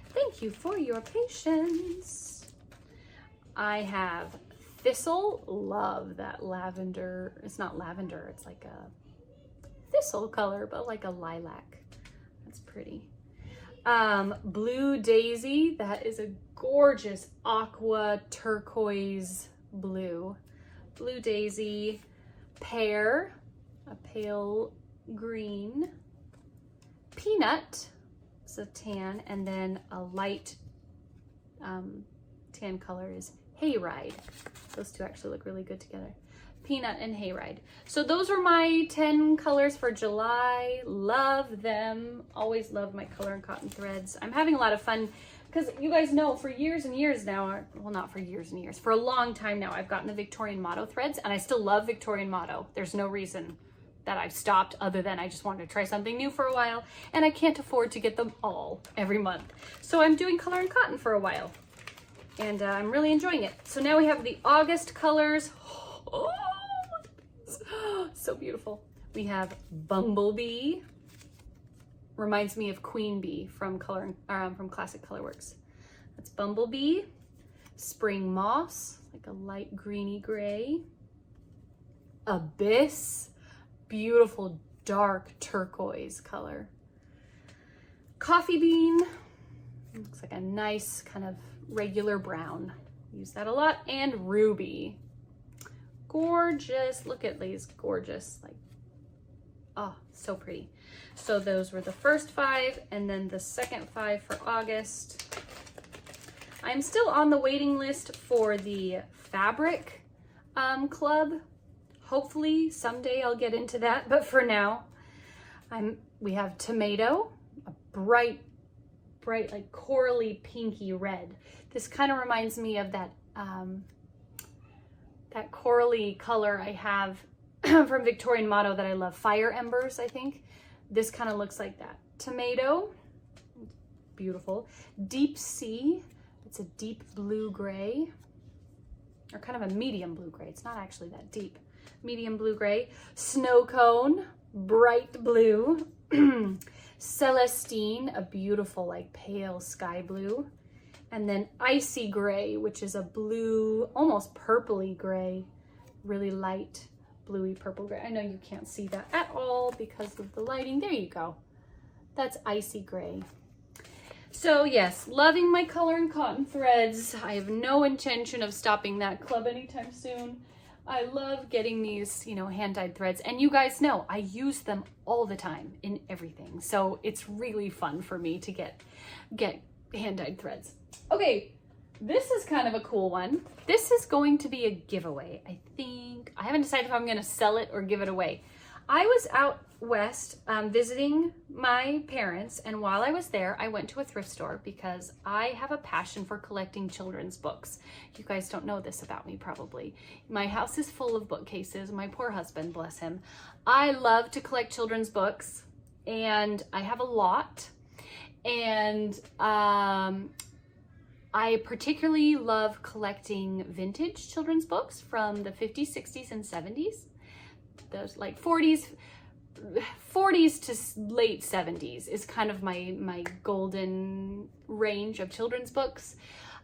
Speaker 1: Thank you for your patience. I have Thistle, love that lavender. It's not lavender, it's like a thistle color, but like a lilac. That's pretty. Blue Daisy, that is a gorgeous aqua turquoise blue. Blue Daisy. Pear, a pale green. Peanut, it's a tan, and then a light tan color is Hayride. Those two actually look really good together. Peanut and Hayride. So those were my 10 colors for July. Love them. Always love my color and cotton threads. I'm having a lot of fun because you guys know for years and years now, well, not for years and years, for a long time now, I've gotten the Victorian motto threads, and I still love Victorian motto. There's no reason that I've stopped other than I just wanted to try something new for a while, and I can't afford to get them all every month. So I'm doing color and cotton for a while, and I'm really enjoying it. So now we have the August colors. Oh, so beautiful. We have Bumblebee. Reminds me of Queen Bee from from Classic Colorworks. That's Bumblebee. Spring Moss, like a light greeny gray. Abyss, beautiful dark turquoise color. Coffee Bean, looks like a nice kind of regular brown. Use that a lot. And Ruby. Gorgeous. Look at these, gorgeous. Like, oh, so pretty. So those were the first 5, and then the second 5 for August. I'm still on the waiting list for the fabric club. Hopefully someday I'll get into that, but for now, we have Tomato, a bright like corally pinky red. This kind of reminds me of that that corally color I have from Victorian motto that I love, Fire Embers, I think. This kind of looks like that. Tomato, beautiful. Deep Sea, it's a deep blue gray, or kind of a medium blue gray. It's not actually that deep. Medium blue gray. Snow Cone, bright blue. Celestine, a beautiful like pale sky blue. And then Icy Gray, which is a blue, almost purpley gray, really light bluey purple gray. I know you can't see that at all because of the lighting. There you go. That's Icy Gray. So yes, loving my color and cotton threads. I have no intention of stopping that club anytime soon. I love getting these, you know, hand-dyed threads, and you guys know I use them all the time in everything. So it's really fun for me to get hand-dyed threads. Okay, this is kind of a cool one. This is going to be a giveaway, I think. I haven't decided if I'm going to sell it or give it away. I was out west visiting my parents, and while I was there, I went to a thrift store because I have a passion for collecting children's books. You guys don't know this about me, probably. My house is full of bookcases. My poor husband, bless him. I love to collect children's books, and I have a lot. And I particularly love collecting vintage children's books from the 50s, 60s, and 70s. Those like 40s to late 70s is kind of my golden range of children's books.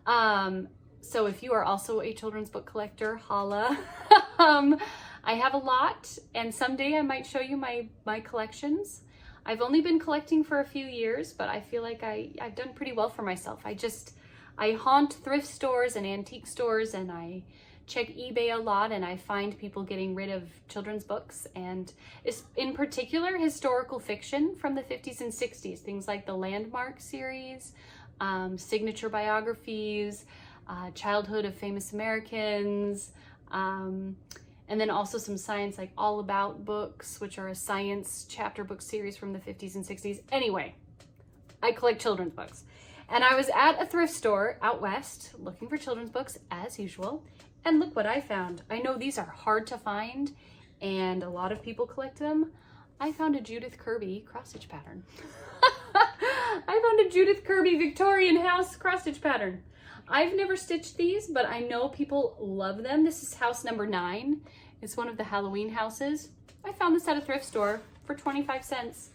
Speaker 1: So if you are also a children's book collector, holla. I have a lot, and someday I might show you my collections. I've only been collecting for a few years, but I feel like I've done pretty well for myself. I haunt thrift stores and antique stores, and I check eBay a lot, and I find people getting rid of children's books, and in particular historical fiction from the 50s and 60s, things like the Landmark series, signature biographies, childhood of famous Americans, and then also some science, like All About books, which are a science chapter book series from the 50s and 60s. Anyway, I collect children's books. And I was at a thrift store out west looking for children's books as usual. And look what I found. I know these are hard to find and a lot of people collect them. I found a Judith Kirby cross-stitch pattern. I found a Judith Kirby Victorian house cross-stitch pattern. I've never stitched these, but I know people love them. This is house number 9. It's one of the Halloween houses. I found this at a thrift store for 25 cents.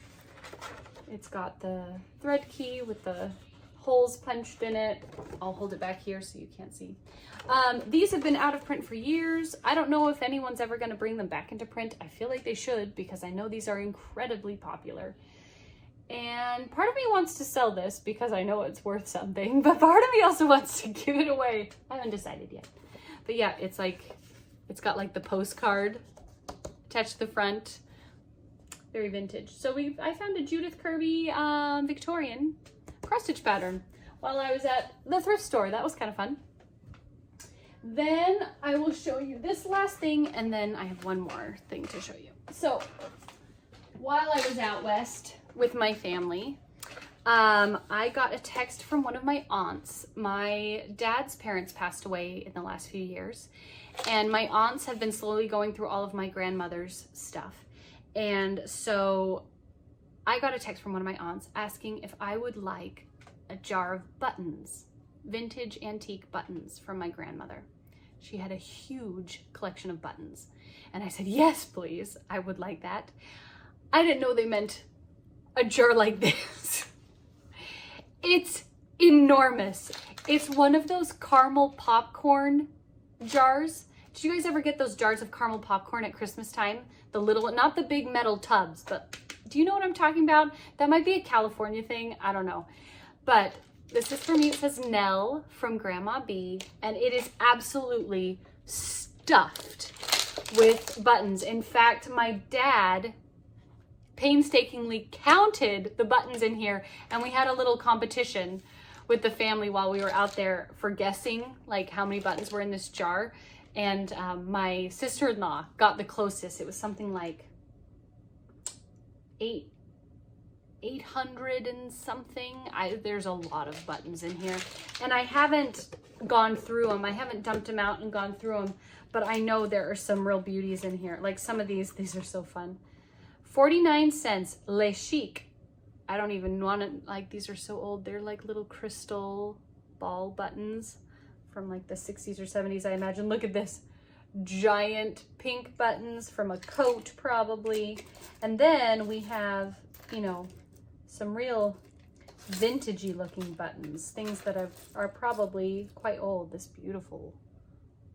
Speaker 1: It's got the thread key with the holes punched in it. I'll hold it back here so you can't see. These have been out of print for years. I don't know if anyone's ever going to bring them back into print. I feel like they should, because I know these are incredibly popular. And part of me wants to sell this because I know it's worth something, but part of me also wants to give it away. I haven't decided yet. But yeah, it's got like the postcard attached to the front. Very vintage. So I found a Judith Kirby Victorian cross-stitch pattern while I was at the thrift store. That was kind of fun. Then I will show you this last thing, and then I have one more thing to show you. So while I was out west with my family, I got a text from one of my aunts. My dad's parents passed away in the last few years, and my aunts have been slowly going through all of my grandmother's stuff. And so I got a text from one of my aunts asking if I would like a jar of buttons, vintage antique buttons from my grandmother. She had a huge collection of buttons. And I said, yes, please, I would like that. I didn't know they meant a jar like this. It's enormous. It's one of those caramel popcorn jars. Did you guys ever get those jars of caramel popcorn at Christmas time? The little, not the big metal tubs, but do you know what I'm talking about? That might be a California thing. I don't know. But this is for me. It says Nell from Grandma B, and it is absolutely stuffed with buttons. In fact, my dad painstakingly counted the buttons in here, and we had a little competition with the family while we were out there for guessing like how many buttons were in this jar. And my sister-in-law got the closest. It was something like 800 and something. There's a lot of buttons in here, and I haven't gone through them. I haven't dumped them out and gone through them, but I know there are some real beauties in here. Like some of these are so fun. 49 cents, Le Chic. I don't even want to, like, these are so old. They're like little crystal ball buttons from like the 60s or 70s, I imagine. Look at this. Giant pink buttons from a coat, probably. And then we have, you know, some real vintagey looking buttons, things that are probably quite old. This beautiful,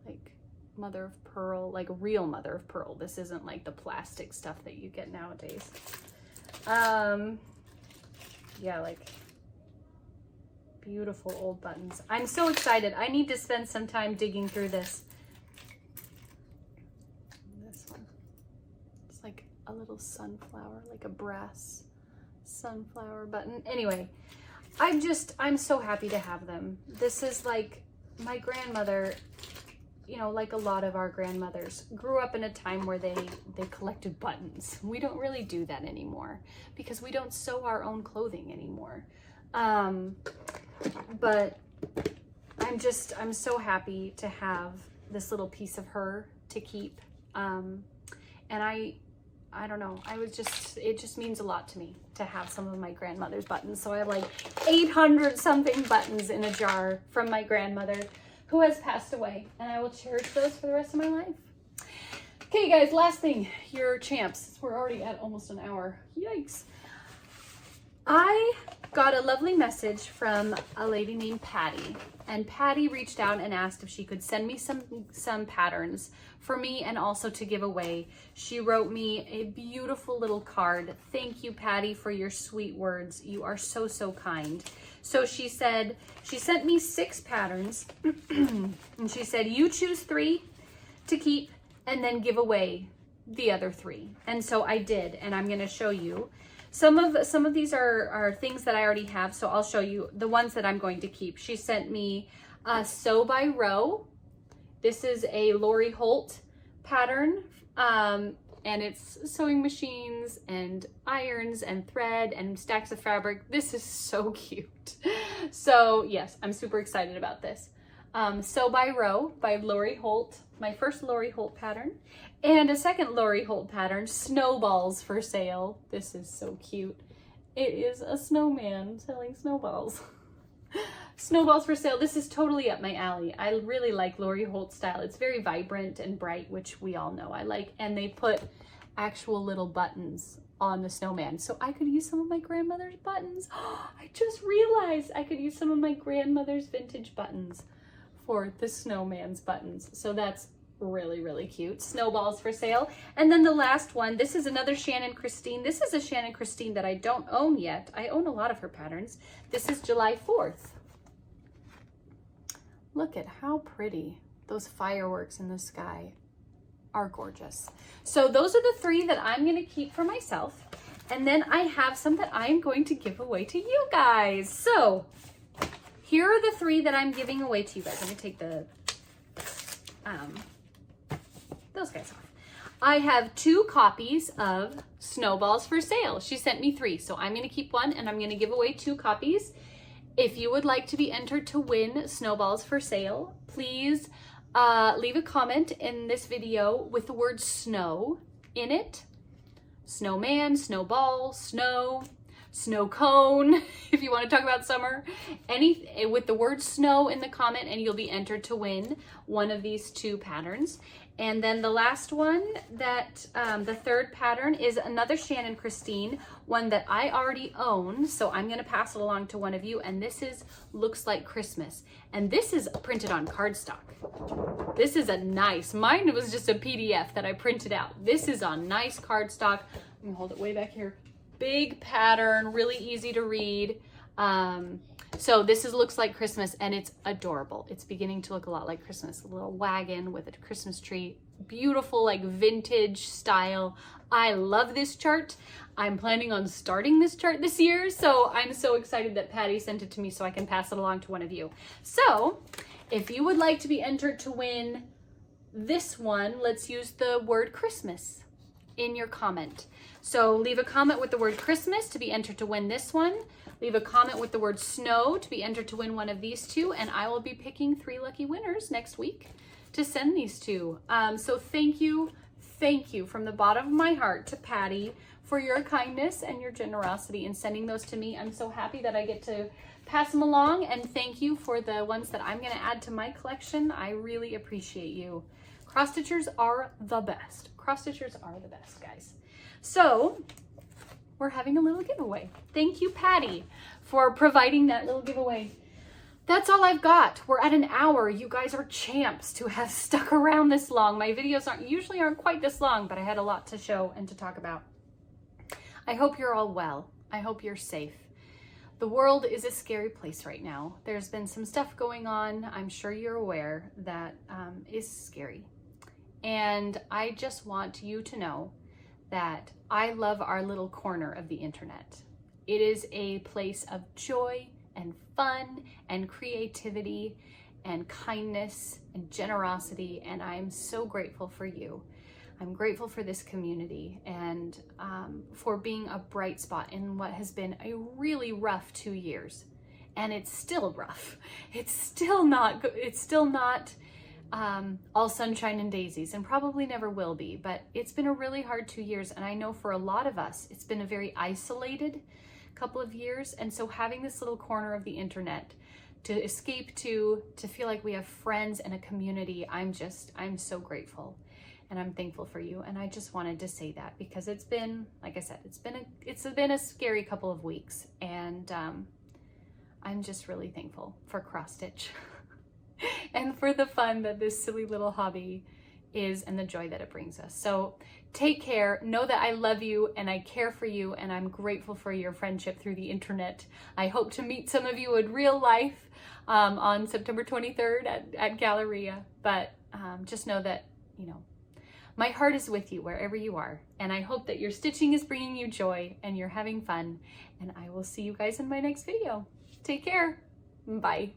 Speaker 1: like, mother of pearl, like real mother of pearl. This isn't like the plastic stuff that you get nowadays. Yeah, like beautiful old buttons. I'm so excited. I need to spend some time digging through this. This one, it's like a little sunflower, like a brass sunflower button. Anyway, I'm so happy to have them. This is like my grandmother, you know, like a lot of our grandmothers, grew up in a time where they collected buttons. We don't really do that anymore because we don't sew our own clothing anymore. But I'm so happy to have this little piece of her to keep. And I don't know, it just means a lot to me to have some of my grandmother's buttons. So I have like 800 something buttons in a jar from my grandmother, who has passed away, and I will cherish those for the rest of my life. Okay, guys, last thing, your champs. We're already at almost an hour. Yikes. I got a lovely message from a lady named Patty, and Patty reached out and asked if she could send me some patterns for me and also to give away. She wrote me a beautiful little card. Thank you, Patty, for your sweet words. You are so, so kind. So she said, she sent me 6 patterns and she said, you choose 3 to keep and then give away the other 3. And so I did, and I'm going to show you. Some of these are things that I already have, so I'll show you the ones that I'm going to keep. She sent me a Sew by Row. This is a Lori Holt pattern, and it's sewing machines and irons and thread and stacks of fabric. This is so cute. So yes, I'm super excited about this. Sew by Row by Lori Holt, my first Lori Holt pattern. And a second Lori Holt pattern, Snowballs for Sale. This is so cute. It is a snowman selling snowballs. Snowballs for sale. This is totally up my alley. I really like Lori Holt style. It's very vibrant and bright, which we all know I like. And they put actual little buttons on the snowman. So I could use some of my grandmother's buttons. I just realized I could use some of my grandmother's vintage buttons for the snowman's buttons. So that's really, really cute. Snowballs for sale. And then the last one, this is another Shannon Christine. This is a Shannon Christine that I don't own yet. I own a lot of her patterns. This is July 4th. Look at how pretty those fireworks in the sky are. Gorgeous. So those are the 3 that I'm going to keep for myself. And then I have some that I'm going to give away to you guys. So here are the 3 that I'm giving away to you guys. Let me take the those guys off. I have 2 copies of Snowballs for sale. She sent me 3, so I'm gonna keep one and I'm gonna give away 2 copies. If you would like to be entered to win Snowballs for sale, please leave a comment in this video with the word snow in it. Snowman, snowball, snow, snow cone, if you want to talk about summer, with the word snow in the comment, and you'll be entered to win one of these 2 patterns. And then the last one, that the 3rd pattern, is another Shannon Christine, one that I already own, so I'm gonna pass it along to one of you, and this is Looks Like Christmas. And this is printed on cardstock. This is a nice, mine was just a PDF that I printed out. This is on nice cardstock. I'm gonna hold it way back here. Big pattern, really easy to read. So this Looks Like Christmas, and it's adorable. It's beginning to look a lot like Christmas. A little wagon with a Christmas tree. Beautiful, like vintage style. I love this chart. I'm planning on starting this chart this year, so I'm so excited that Patty sent it to me so I can pass it along to one of you. So if you would like to be entered to win this one, let's use the word Christmas in your comment. So leave a comment with the word Christmas to be entered to win this one. Leave a comment with the word snow to be entered to win one of these 2, and I will be picking 3 lucky winners next week to send these to. So thank you from the bottom of my heart to Patty for your kindness and your generosity in sending those to me. I'm so happy that I get to pass them along, and thank you for the ones that I'm gonna add to my collection. I really appreciate you. Cross stitchers are the best. Cross stitchers are the best, guys. So we're having a little giveaway. Thank you, Patty, for providing that little giveaway. That's all I've got. We're at an hour. You guys are champs to have stuck around this long. My videos usually aren't quite this long, but I had a lot to show and to talk about. I hope you're all well. I hope you're safe. The world is a scary place right now. There's been some stuff going on, I'm sure you're aware, that is scary. And I just want you to know that I love our little corner of the internet. It is a place of joy and fun and creativity and kindness and generosity, and I'm so grateful for you. I'm grateful for this community and for being a bright spot in what has been a really rough 2 years. And it's still rough. It's still not good. It's still not all sunshine and daisies, and probably never will be, but it's been a really hard 2 years. And I know for a lot of us, it's been a very isolated couple of years. And so having this little corner of the internet to escape to feel like we have friends and a community, I'm so grateful. And I'm thankful for you. And I just wanted to say that because it's been, like I said, it's been a scary couple of weeks. And I'm just really thankful for cross stitch and for the fun that this silly little hobby is and the joy that it brings us. So take care. Know that I love you and I care for you, and I'm grateful for your friendship through the internet. I hope to meet some of you in real life on September 23rd at Galleria. But just know that, you know, my heart is with you wherever you are, and I hope that your stitching is bringing you joy and you're having fun, and I will see you guys in my next video. Take care. Bye.